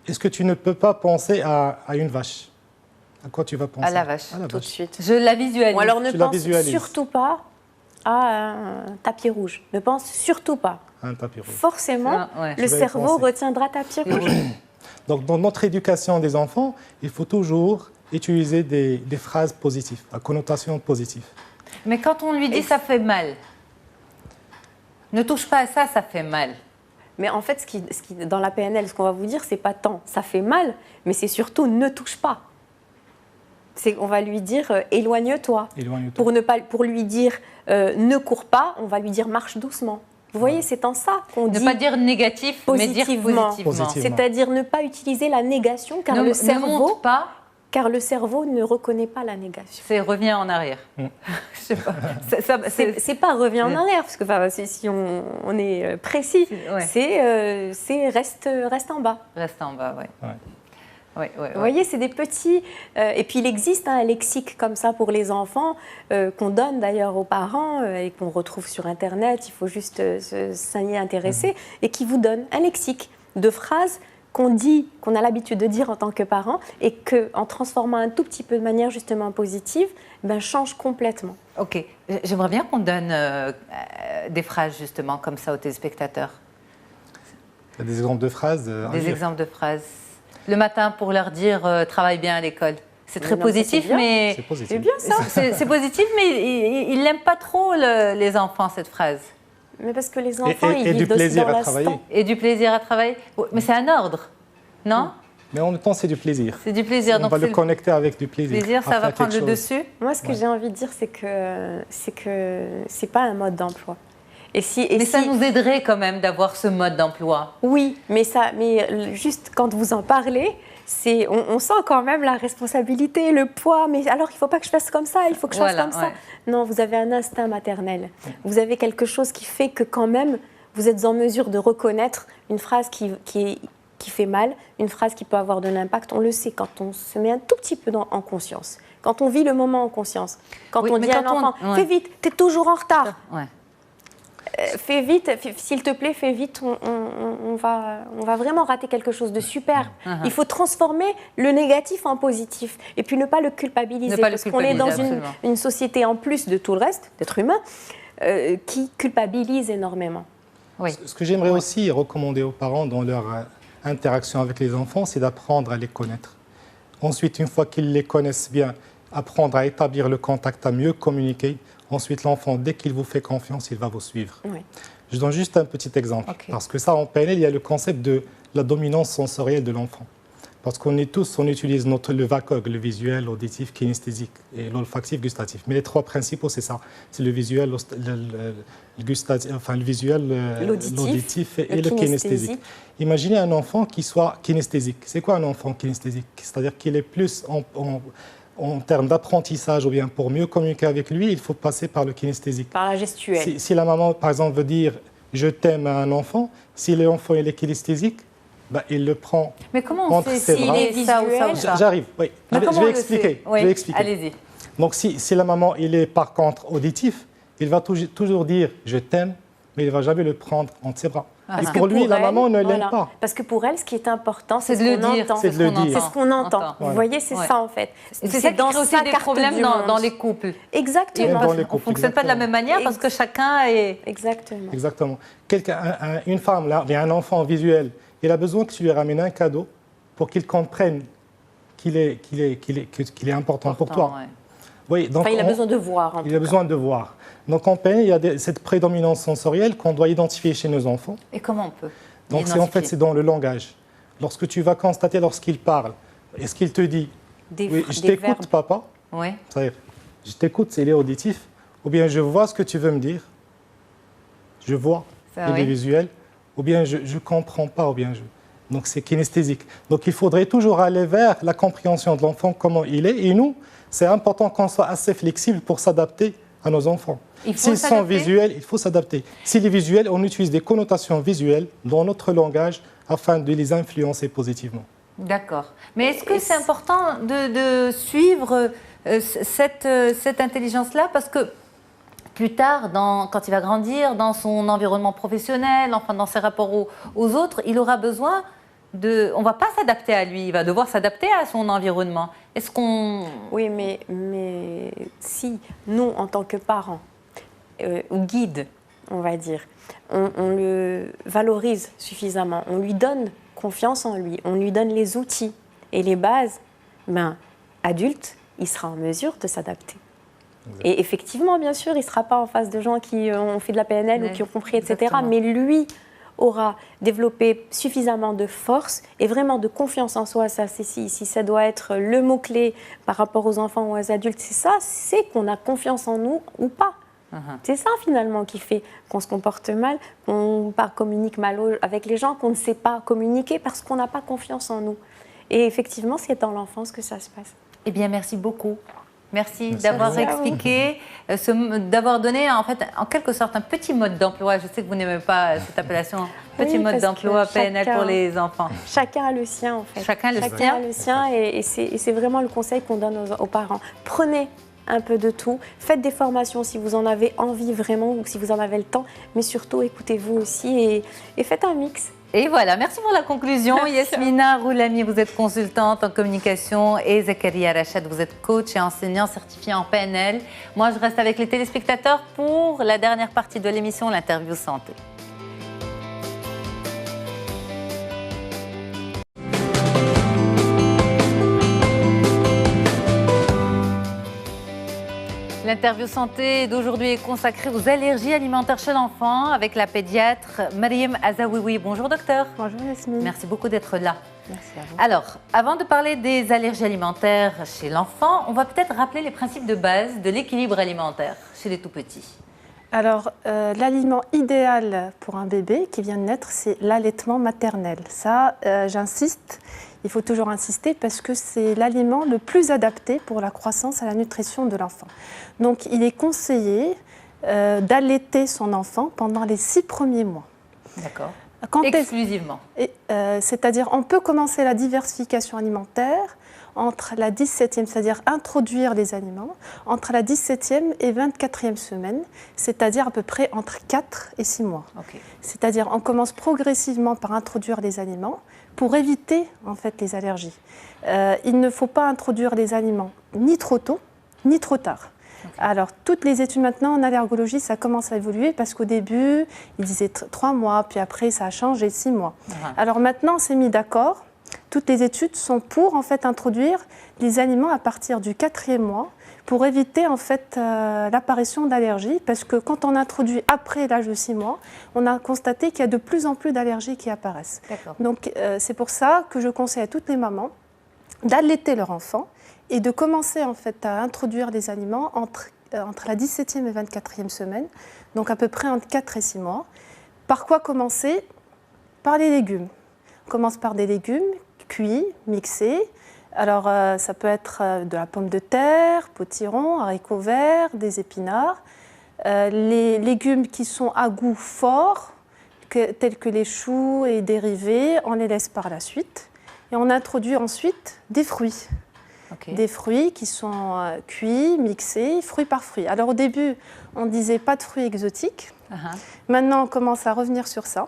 est-ce que tu ne peux pas penser à une vache? À quoi tu vas penser? À la vache, tout de suite. Je la visualise. Ou alors ne pense surtout pas à un tapis rouge. Ne pense surtout pas. Un tapis rouge. Forcément, le cerveau retiendra tapis rouge. Donc, dans notre éducation des enfants, il faut toujours utiliser des phrases positives, à connotation positive. Mais quand on lui dit ça fait mal, ne touche pas à ça, ça fait mal. Mais en fait, dans la PNL, ce qu'on va vous dire, c'est pas tant ça fait mal, mais c'est surtout ne touche pas. On va lui dire éloigne-toi. Pour lui dire ne cours pas, on va lui dire marche doucement. Vous voyez, c'est en ça qu'on dit. Ne pas dire négatif, mais dire positivement. C'est-à-dire ne pas utiliser la négation, car le cerveau. Car le cerveau ne reconnaît pas la négation. C'est revient en arrière. Je sais pas. C'est pas revient en arrière, parce que si on est précis, c'est reste en bas. Reste en bas, oui. Vous voyez, c'est des petits... et puis il existe un lexique comme ça pour les enfants, qu'on donne d'ailleurs aux parents et qu'on retrouve sur Internet, il faut juste s'y intéresser, et qui vous donne un lexique de phrases qu'on a l'habitude de dire en tant que parent, et qu'en transformant un tout petit peu de manière justement positive, change complètement. Ok, j'aimerais bien qu'on donne des phrases justement comme ça aux téléspectateurs. Des exemples de phrases Des exemples de phrases. Le matin pour leur dire travaille bien à l'école. C'est très positif, mais c'est bien ça. C'est positif, mais ils n'aiment pas trop les enfants cette phrase. Mais parce que les enfants, ils vivent aussi dans l'instant. Et du plaisir à travailler. Mais c'est un ordre, non? Mais en même temps, c'est du plaisir. C'est du plaisir. On va le connecter avec du plaisir. Plaisir, ça va prendre le dessus. Moi, ce que j'ai envie de dire, c'est que c'est pas un mode d'emploi. Mais ça nous aiderait quand même d'avoir ce mode d'emploi. Oui, mais juste quand vous en parlez, on sent quand même la responsabilité, le poids. Mais alors, il ne faut pas que je fasse comme ça, il faut que je fasse comme ça. Non, vous avez un instinct maternel. Vous avez quelque chose qui fait que quand même, vous êtes en mesure de reconnaître une phrase qui fait mal, une phrase qui peut avoir de l'impact. On le sait quand on se met un tout petit peu en conscience. Quand on vit le moment en conscience. Quand on dit à un enfant, fais vite, tu es toujours en retard. Fais vite, s'il te plaît, fais vite, on va vraiment rater quelque chose de super. Il faut transformer le négatif en positif et puis ne pas le culpabiliser. Parce qu'on est dans une société, en plus de tout le reste, d'êtres humains, qui culpabilise énormément. Ce que j'aimerais aussi recommander aux parents dans leur interaction avec les enfants, c'est d'apprendre à les connaître. Ensuite, une fois qu'ils les connaissent bien, apprendre à établir le contact, à mieux communiquer. Ensuite, l'enfant, dès qu'il vous fait confiance, il va vous suivre. Je donne juste un petit exemple. Parce que ça, en PNL, il y a le concept de la dominance sensorielle de l'enfant. Parce qu'on utilise le VACOG, le visuel, l'auditif, kinesthésique et l'olfactif, gustatif. Mais les trois principaux, c'est ça. C'est le visuel, l'auditif et le kinesthésique. Imaginez un enfant qui soit kinesthésique. C'est quoi un enfant kinesthésique? C'est-à-dire qu'il est plus en termes d'apprentissage ou bien pour mieux communiquer avec lui, il faut passer par le kinesthésique. Par la gestuelle. Si la maman, par exemple, veut dire « je t'aime » à un enfant, si l'enfant est kinesthésique, il le prend. Mais comment on sait s'il est visuel? J'arrive, oui. Je vais expliquer. Allez-y. Donc si la maman il est par contre auditif, il va toujours dire « je t'aime », mais il ne va jamais le prendre entre ses bras. Parce Et que pour lui, la elle, maman ne l'aime voilà. pas. Parce que pour elle, ce qui est important, c'est de ce le qu'on dire. entend. C'est de le dire. C'est ce qu'on entend. Vous Ouais. voyez, c'est Ouais. ça en fait. Et c'est ça qui crée aussi des problèmes dans les couples. Exactement. Dans les On ne couples, fonctionne pas de la même manière parce que chacun est... Exactement. Exactement. Une femme, là, il y a un enfant visuel, il a besoin que tu lui ramènes un cadeau pour qu'il comprenne qu'il est important pour toi. Ouais. Oui, donc Enfin, il a besoin de voir. il a besoin de voir. Donc en PNL, il y a cette prédominance sensorielle qu'on doit identifier chez nos enfants. Et comment on peut Donc l'identifier? c'est dans le langage. Lorsque tu vas constater lorsqu'il parle, est-ce qu'il te dit oui, je t'écoute verbes. papa, Oui. c'est-à-dire je t'écoute, c'est il est auditif, ou bien je vois ce que tu veux me dire, je vois, Ça, il est oui. visuel, ou bien je ne comprends pas, ou bien je... Donc c'est kinesthésique. Donc il faudrait toujours aller vers la compréhension de l'enfant, comment il est, et nous, c'est important qu'on soit assez flexible pour s'adapter à nos enfants. Il faut S'ils sont s'adapter. visuels, il faut s'adapter. S'il est visuel, on utilise des connotations visuelles dans notre langage afin de les influencer positivement. D'accord. Mais est-ce que c'est important de suivre cette intelligence-là? Parce que plus tard, quand il va grandir, dans son environnement professionnel, enfin dans ses rapports aux autres, il aura besoin on ne va pas s'adapter à lui, il va devoir s'adapter à son environnement. Est-ce qu'on... Oui, mais si nous, en tant que parents, ou guides, on va dire, on le valorise suffisamment, on lui donne confiance en lui, on lui donne les outils et les bases, ben, adulte, il sera en mesure de s'adapter. Et effectivement, bien sûr, il ne sera pas en face de gens qui ont fait de la PNL Ouais, ou qui ont compris, etc. exactement. Mais lui aura développé suffisamment de force et vraiment de confiance en soi. Ça, si ça doit être le mot-clé par rapport aux enfants ou aux adultes, c'est ça, c'est qu'on a confiance en nous ou pas. C'est ça finalement qui fait qu'on se comporte mal, qu'on communique mal avec les gens, qu'on ne sait pas communiquer parce qu'on n'a pas confiance en nous. Et effectivement, c'est dans l'enfance que ça se passe. Eh bien, merci beaucoup. Merci Merci d'avoir à vous. expliqué, d'avoir donné en fait, en quelque sorte un petit mode d'emploi. Je sais que vous n'aimez pas cette appellation, petit Oui, mode parce d'emploi que PNL pour chacun- les enfants. Chacun a le sien en fait. Chacun a le sien. Et c'est vraiment le conseil qu'on donne aux parents. Prenez un peu de tout, faites des formations si vous en avez envie vraiment ou si vous en avez le temps, mais surtout écoutez-vous aussi et faites un mix. Et voilà, merci pour la conclusion. Yasmina Roulami, vous êtes consultante en communication et Zakaria Rachad, vous êtes coach et enseignant certifié en PNL. Moi, je reste avec les téléspectateurs pour la dernière partie de l'émission, l'interview santé. L'interview santé d'aujourd'hui est consacrée aux allergies alimentaires chez l'enfant avec la pédiatre Mariam Azawiwi. Bonjour docteur. Bonjour Yasmine. Merci beaucoup d'être là. Merci à vous. Alors, avant de parler des allergies alimentaires chez l'enfant, on va peut-être rappeler les principes de base de l'équilibre alimentaire chez les tout-petits. Alors, l'aliment idéal pour un bébé qui vient de naître, c'est l'allaitement maternel. Ça, j'insiste, il faut toujours insister parce que c'est l'aliment le plus adapté pour la croissance et la nutrition de l'enfant. Donc, il est conseillé d'allaiter son enfant pendant les 6 premiers mois. D'accord. Quand est-ce- Exclusivement. C'est-à-dire, on peut commencer la diversification alimentaire entre la 17e, c'est-à-dire introduire les aliments, entre la 17e et 24e semaine, c'est-à-dire à peu près entre 4 et 6 mois. Ok. C'est-à-dire, on commence progressivement par introduire les aliments pour éviter en fait les allergies. Il ne faut pas introduire les aliments ni trop tôt, ni trop tard. Alors, toutes les études maintenant en allergologie, ça commence à évoluer parce qu'au début, ils disaient 3 mois, puis après, ça a changé 6 mois. Alors maintenant, on s'est mis d'accord. Toutes les études sont pour en fait introduire les aliments à partir du 4e mois pour éviter en fait l'apparition d'allergies parce que quand on introduit après l'âge de 6 mois, on a constaté qu'il y a de plus en plus d'allergies qui apparaissent. D'accord. Donc c'est pour ça que je conseille à toutes les mamans d'allaiter leur enfant et de commencer en fait à introduire les aliments entre la 17e et 24e semaine, donc à peu près entre 4 et 6 mois. Par quoi commencer? Par les légumes. On commence par des légumes cuits, mixés. Alors ça peut être de la pomme de terre, potiron, haricots verts, des épinards. Les légumes qui sont à goût fort, tels que les choux et dérivés, on les laisse par la suite. Et on introduit ensuite des fruits. des fruits qui sont cuits, mixés, fruit par fruit. Alors au début, on disait pas de fruits exotiques. Maintenant, on commence à revenir sur ça.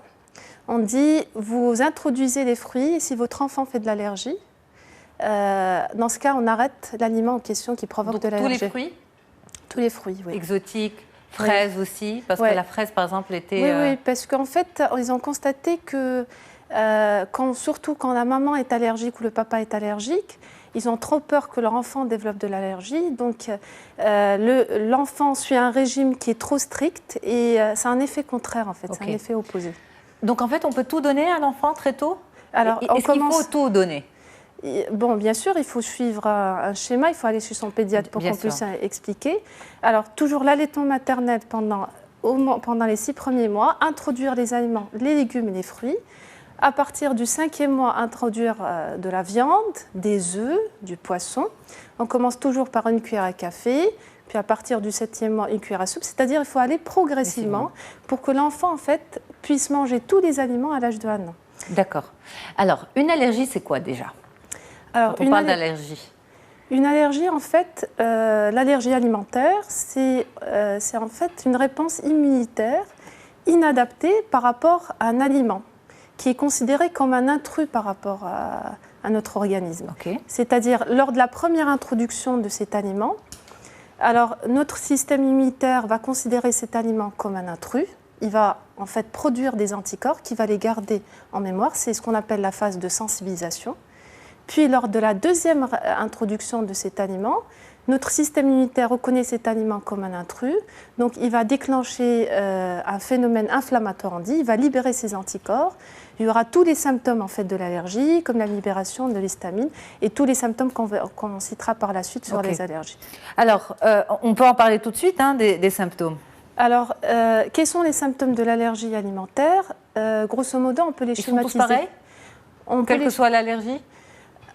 On dit, vous introduisez les fruits et si votre enfant fait de l'allergie, dans ce cas, on arrête l'aliment en question qui provoque de l'allergie. Tous les fruits? Tous les fruits, oui. Exotiques, fraises aussi, parce que la fraise, par exemple, était... Oui, parce qu'en fait, ils ont constaté que, surtout quand la maman est allergique ou le papa est allergique, ils ont trop peur que leur enfant développe de l'allergie. Donc, l'enfant suit un régime qui est trop strict et c'est un effet contraire, en fait. C'est un effet opposé. Donc, en fait, on peut tout donner à l'enfant très tôt? Alors, est-ce qu'il faut tout donner? Bon, bien sûr, il faut suivre un schéma, il faut aller chez son pédiatre pour qu'on puisse expliquer. Alors, toujours l'allaitement maternel pendant les 6 premiers mois, introduire les aliments, les légumes et les fruits. À partir du 5e mois, introduire de la viande, des œufs, du poisson. On commence toujours par une cuillère à café, puis à partir du 7e mois, une cuillère à soupe. C'est-à-dire qu'il faut aller progressivement pour que l'enfant, en fait, puisse manger tous les aliments à l'âge de 1 an. D'accord. Alors, une allergie, c'est quoi déjà? Alors, quand on parle d'allergie. Une allergie, en fait, l'allergie alimentaire, c'est en fait une réponse immunitaire inadaptée par rapport à un aliment qui est considéré comme un intrus par rapport à notre organisme. C'est-à-dire, lors de la première introduction de cet aliment, alors notre système immunitaire va considérer cet aliment comme un intrus. Il va en fait produire des anticorps qui va les garder en mémoire. C'est ce qu'on appelle la phase de sensibilisation. Puis, lors de la deuxième introduction de cet aliment, notre système immunitaire reconnaît cet aliment comme un intrus. Donc, il va déclencher un phénomène inflammatoire, on dit. Il va libérer ses anticorps. Il y aura tous les symptômes en fait, de l'allergie, comme la libération de l'histamine et tous les symptômes qu'on citera par la suite sur les allergies. Alors, on peut en parler tout de suite des symptômes. Alors, quels sont les symptômes de l'allergie alimentaire? Grosso modo, on peut les schématiser. Ils sont tous pareils? Quelle que soit l'allergie?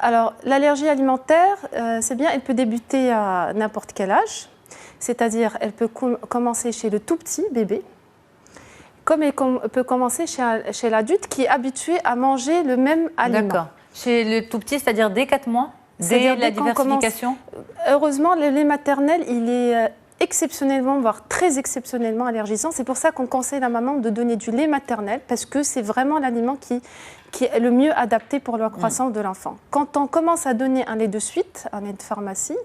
Alors, l'allergie alimentaire, c'est bien, elle peut débuter à n'importe quel âge. C'est-à-dire, elle peut commencer chez le tout petit bébé, comme elle peut commencer chez l'adulte qui est habitué à manger le même aliment. D'accord. Chez le tout petit, c'est-à-dire dès 4 mois, dès la diversification? Heureusement, le lait maternel, il est exceptionnellement, voire très exceptionnellement allergisant. C'est pour ça qu'on conseille à la maman de donner du lait maternel, parce que c'est vraiment l'aliment qui est le mieux adapté pour la croissance de l'enfant. Quand on commence à donner un lait de suite, un lait de pharmacie,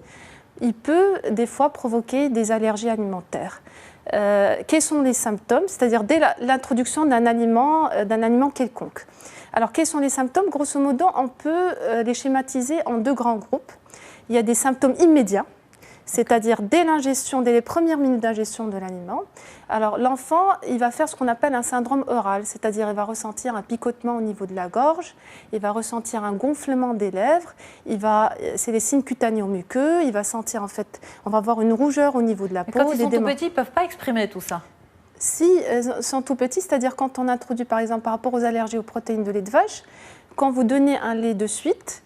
il peut des fois provoquer des allergies alimentaires. Quels sont les symptômes? C'est-à-dire dès l'introduction d'un aliment quelconque. Alors, quels sont les symptômes? Grosso modo, on peut les schématiser en 2 grands groupes. Il y a des symptômes immédiats, c'est-à-dire dès les premières minutes d'ingestion de l'aliment. Alors l'enfant, il va faire ce qu'on appelle un syndrome oral, c'est-à-dire il va ressentir un picotement au niveau de la gorge, il va ressentir un gonflement des lèvres, c'est les signes cutaneo-muqueux, il va sentir en fait, on va avoir une rougeur au niveau de la peau. Quand ils sont tout petits, ils ne peuvent pas exprimer tout ça? Si, ils sont tout petits, c'est-à-dire quand on introduit par exemple par rapport aux allergies aux protéines de lait de vache, quand vous donnez un lait de suite,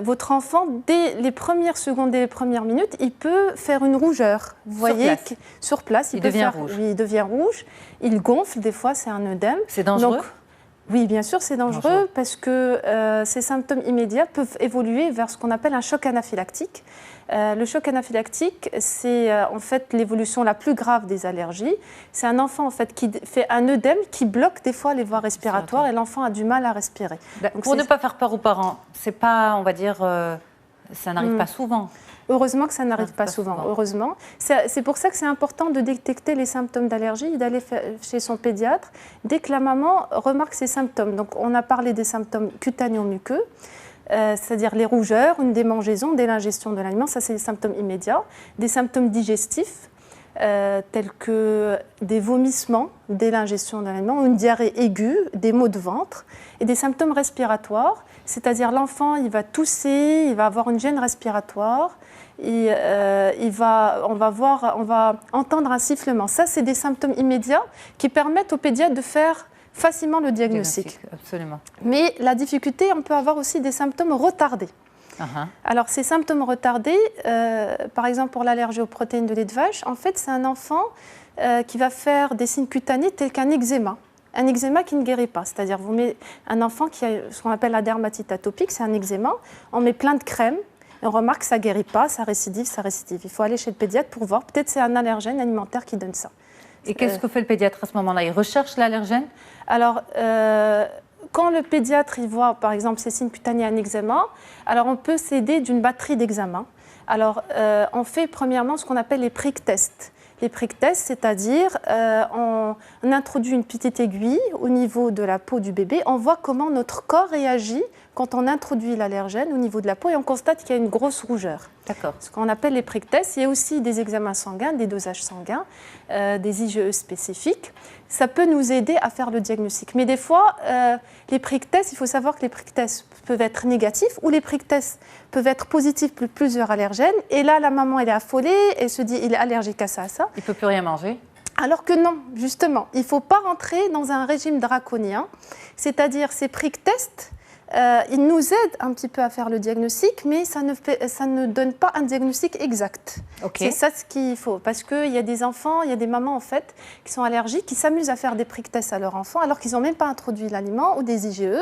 votre enfant, dès les premières secondes, dès les premières minutes, il peut faire une rougeur. Vous voyez, sur place, il devient rouge. Oui, il devient rouge. Il gonfle, des fois, c'est un œdème. C'est dangereux? Oui, bien sûr, c'est dangereux parce que ces symptômes immédiats peuvent évoluer vers ce qu'on appelle un choc anaphylactique. Le choc anaphylactique, c'est en fait l'évolution la plus grave des allergies. C'est un enfant en fait qui fait un œdème qui bloque des fois les voies respiratoires et l'enfant a du mal à respirer. Donc, pour ne pas faire peur aux parents, c'est pas, on va dire, ça n'arrive pas souvent. Heureusement que ça n'arrive pas souvent. Heureusement. C'est pour ça que c'est important de détecter les symptômes d'allergie, d'aller chez son pédiatre dès que la maman remarque ces symptômes. Donc, on a parlé des symptômes cutaneo-muqueux, c'est-à-dire les rougeurs, une démangeaison dès l'ingestion de l'aliment. Ça, c'est des symptômes immédiats. Des symptômes digestifs, tels que des vomissements dès l'ingestion de l'aliment, une diarrhée aiguë, des maux de ventre, et des symptômes respiratoires, c'est-à-dire l'enfant, il va tousser, il va avoir une gêne respiratoire, et on va entendre un sifflement. Ça, c'est des symptômes immédiats qui permettent au pédiatre de faire facilement le diagnostic. Absolument. Mais la difficulté, on peut avoir aussi des symptômes retardés. Alors, ces symptômes retardés, par exemple pour l'allergie aux protéines de lait de vache, en fait, c'est un enfant qui va faire des signes cutanés tels qu'un eczéma. Un eczéma qui ne guérit pas, c'est-à-dire vous mettez un enfant qui a ce qu'on appelle la dermatite atopique, c'est un eczéma, on met plein de crème, On remarque que ça ne guérit pas, ça récidive. Il faut aller chez le pédiatre pour voir. Peut-être c'est un allergène alimentaire qui donne ça. Et qu'est-ce que fait le pédiatre à ce moment-là? Il recherche l'allergène? Alors, quand le pédiatre il voit, par exemple, ces signes cutanés, un eczéma, alors on peut s'aider d'une batterie d'eczéma. Alors, on fait premièrement ce qu'on appelle les prick tests. Les prick tests, c'est-à-dire on introduit une petite aiguille au niveau de la peau du bébé, on voit comment notre corps réagit quand on introduit l'allergène au niveau de la peau et on constate qu'il y a une grosse rougeur. D'accord. Ce qu'on appelle les prick tests. Il y a aussi des examens sanguins, des dosages sanguins, des IgE spécifiques. Ça peut nous aider à faire le diagnostic. Mais des fois, les prick tests, il faut savoir que les prick tests peuvent être négatifs ou les prick tests peuvent être positifs pour plusieurs allergènes. Et là, la maman, elle est affolée, elle se dit, il est allergique à ça, à ça. Il ne peut plus rien manger? Alors que non, justement, il ne faut pas rentrer dans un régime draconien, c'est-à-dire ces prick tests, ils nous aident un petit peu à faire le diagnostic, mais ça ne donne pas un diagnostic exact. Okay. C'est ça ce qu'il faut, parce qu'il y a des enfants, il y a des mamans en fait, qui sont allergiques, qui s'amusent à faire des prick tests à leur enfant, alors qu'ils n'ont même pas introduit l'aliment ou des IgE.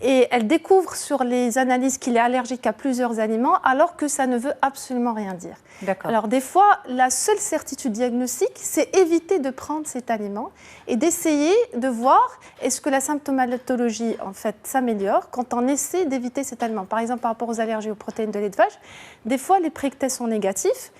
Et elles découvrent sur les analyses qu'il est allergique à plusieurs aliments, alors que ça ne veut absolument rien dire. D'accord. Alors des fois, la seule certitude diagnostique, c'est éviter de prendre cet aliment et d'essayer de voir est-ce que la symptomatologie en fait s'améliore quand on essaie d'éviter cet aliment. Par exemple, par rapport aux allergies aux protéines de lait de vache, des fois les prick tests sont négatifs.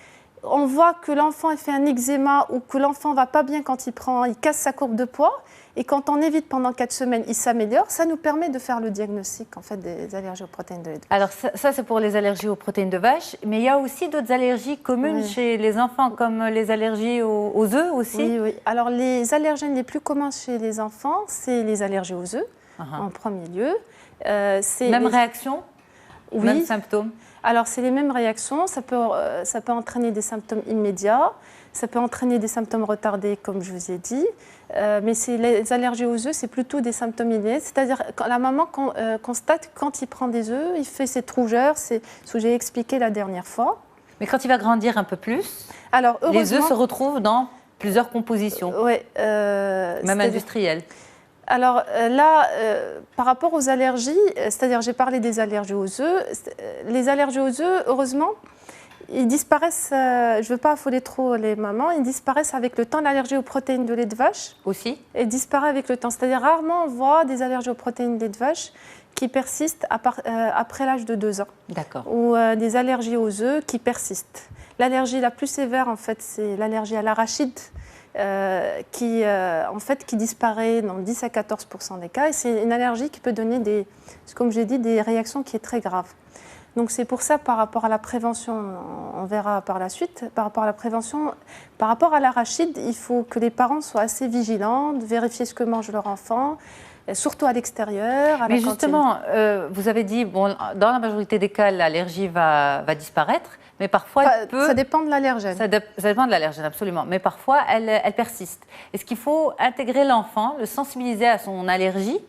On voit que l'enfant fait un eczéma ou que l'enfant ne va pas bien quand il casse sa courbe de poids. Et quand on évite pendant 4 semaines, il s'améliore. Ça nous permet de faire le diagnostic en fait, des allergies aux protéines de lait de vache. Alors ça c'est pour les allergies aux protéines de vache, mais il y a aussi d'autres allergies communes chez les enfants, comme les allergies aux œufs aussi. Oui, oui. Alors les allergènes les plus communs chez les enfants, c'est les allergies aux œufs, en premier lieu. Même réaction? Oui. Même symptômes? Alors, c'est les mêmes réactions. Ça peut entraîner des symptômes immédiats. Ça peut entraîner des symptômes retardés, comme je vous ai dit. Mais les allergies aux œufs, c'est plutôt des symptômes immédiats. C'est-à-dire que la maman constate que quand il prend des œufs, il fait cette rougeur. C'est ce que j'ai expliqué la dernière fois. Mais quand il va grandir un peu plus, alors, les œufs se retrouvent dans plusieurs compositions, même industrielles. Alors là, par rapport aux allergies, c'est-à-dire j'ai parlé des allergies aux œufs. Les allergies aux œufs, heureusement, ils disparaissent, je ne veux pas affoler trop les mamans, ils disparaissent avec le temps. L'allergie aux protéines de lait de vache aussi et disparaît avec le temps. C'est-à-dire rarement on voit des allergies aux protéines de lait de vache qui persistent après l'âge de 2 ans. D'accord. Ou des allergies aux œufs qui persistent. L'allergie la plus sévère, en fait, c'est l'allergie à l'arachide. Qui disparaît dans 10 à 14% des cas. Et c'est une allergie qui peut donner, comme j'ai dit, des réactions qui est très graves. Donc c'est pour ça, par rapport à la prévention, on verra par la suite, par rapport à la prévention, par rapport à l'arachide, il faut que les parents soient assez vigilants, de vérifier ce que mange leur enfant, surtout à l'extérieur, à la cantine. Mais justement, vous avez dit, bon, dans la majorité des cas, l'allergie va disparaître. Mais parfois, ça dépend de l'allergène. Ça dépend de l'allergène, absolument. Mais parfois, elle persiste. Est-ce qu'il faut intégrer l'enfant, le sensibiliser à son allergie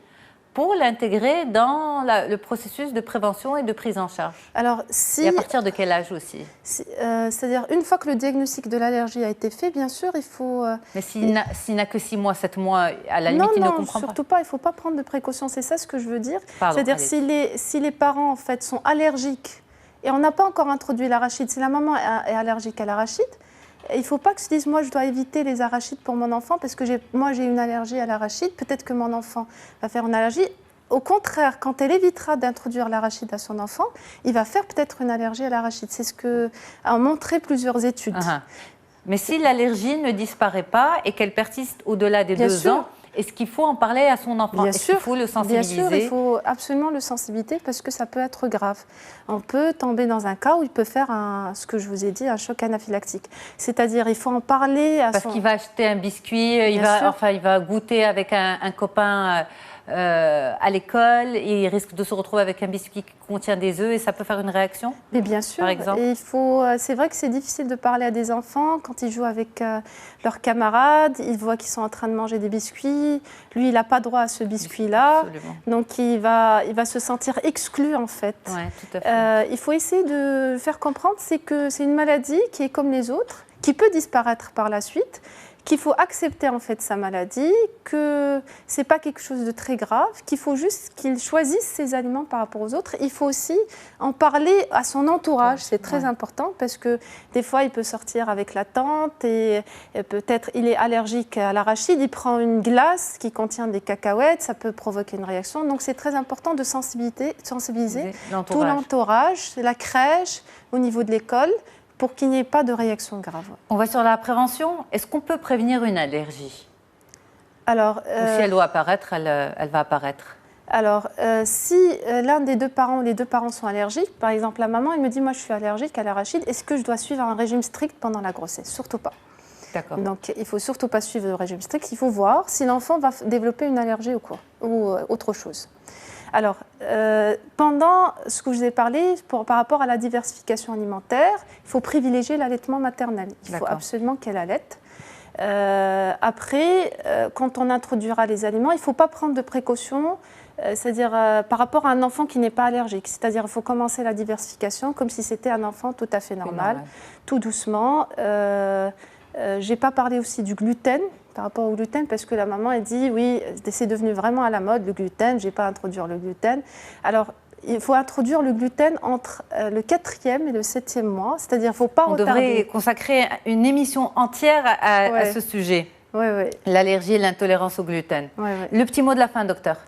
pour l'intégrer dans le processus de prévention et de prise en charge? Alors, et à partir de quel âge aussi? C'est-à-dire, une fois que le diagnostic de l'allergie a été fait, bien sûr, il faut... Mais s'il n'a que 6 mois, 7 mois, à la limite, il ne comprend pas. Non, surtout pas. Il ne faut pas prendre de précautions. C'est ça ce que je veux dire. C'est-à-dire, si les parents, en fait, sont allergiques, et on n'a pas encore introduit l'arachide, si la maman est allergique à l'arachide, il ne faut pas que se dise, moi je dois éviter les arachides pour mon enfant parce que moi j'ai une allergie à l'arachide, peut-être que mon enfant va faire une allergie. Au contraire, quand elle évitera d'introduire l'arachide à son enfant, il va faire peut-être une allergie à l'arachide. C'est ce qu'ont montré plusieurs études. Mais si l'allergie ne disparaît pas et qu'elle persiste au-delà des 2 ans, est-ce qu'il faut en parler à son enfant? Est-ce qu'il faut le sensibiliser? Bien sûr, il faut absolument le sensibiliser parce que ça peut être grave. On peut tomber dans un cas où il peut faire ce que je vous ai dit, un choc anaphylactique. C'est-à-dire, il faut en parler à Parce qu'il va acheter un biscuit, il va goûter avec un copain à l'école et il risque de se retrouver avec un biscuit qui contient des œufs et ça peut faire une réaction? Mais bien sûr, par exemple. Et c'est vrai que c'est difficile de parler à des enfants quand ils jouent avec leurs camarades, ils voient qu'ils sont en train de manger des biscuits, lui il n'a pas droit à ce biscuit-là, donc il va se sentir exclu en fait. Ouais, tout à fait. Il faut essayer de faire comprendre que c'est une maladie qui est comme les autres, qui peut disparaître par la suite, qu'il faut accepter en fait sa maladie, que c'est pas quelque chose de très grave, qu'il faut juste qu'il choisisse ses aliments par rapport aux autres. Il faut aussi en parler à son entourage, c'est très important parce que des fois il peut sortir avec la tante et peut-être il est allergique à l'arachide, il prend une glace qui contient des cacahuètes, ça peut provoquer une réaction. Donc c'est très important de sensibiliser tout l'entourage, la crèche, au niveau de l'école, pour qu'il n'y ait pas de réaction grave. On va sur la prévention. Est-ce qu'on peut prévenir une allergie? Alors, ou si elle doit apparaître, elle va apparaître? Alors, si l'un des deux parents ou les deux parents sont allergiques, par exemple la maman, elle me dit « moi je suis allergique à l'arachide, est-ce que je dois suivre un régime strict pendant la grossesse ?» Surtout pas. D'accord. Donc il ne faut surtout pas suivre le régime strict, il faut voir si l'enfant va développer une allergie ou quoi, ou autre chose. Alors, pendant ce que je vous ai parlé, par rapport à la diversification alimentaire, il faut privilégier l'allaitement maternel. Il faut absolument qu'elle allaite. Après, quand on introduira les aliments, il ne faut pas prendre de précautions, c'est-à-dire par rapport à un enfant qui n'est pas allergique. C'est-à-dire qu'il faut commencer la diversification comme si c'était un enfant tout à fait normal, tout doucement. Je n'ai pas parlé aussi du gluten, par rapport au gluten, parce que la maman elle dit oui, c'est devenu vraiment à la mode le gluten, je n'ai pas introduire le gluten. Alors, il faut introduire le gluten entre le 4e et le 7e mois, c'est-à-dire qu'il ne faut pas retarder. On devrait consacrer une émission entière à ce sujet. Oui. L'allergie et l'intolérance au gluten. Le petit mot de la fin, docteur.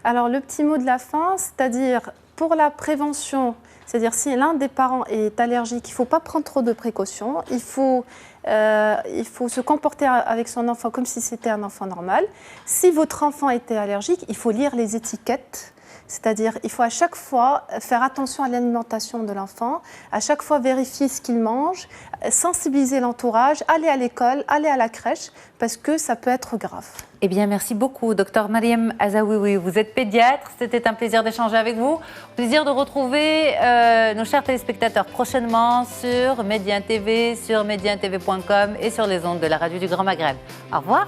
Alors, le petit mot de la fin, c'est-à-dire pour la prévention, c'est-à-dire si l'un des parents est allergique, il ne faut pas prendre trop de précautions, il faut se comporter avec son enfant comme si c'était un enfant normal. Si votre enfant était allergique, il faut lire les étiquettes. C'est-à-dire il faut à chaque fois faire attention à l'alimentation de l'enfant, à chaque fois vérifier ce qu'il mange, sensibiliser l'entourage, aller à l'école, aller à la crèche, parce que ça peut être grave. Eh bien, merci beaucoup, Dr Mariam Azaouioui. Vous êtes pédiatre, c'était un plaisir d'échanger avec vous. Plaisir de retrouver nos chers téléspectateurs prochainement sur Médien TV, sur medientv.com et sur les ondes de la radio du Grand Maghreb. Au revoir.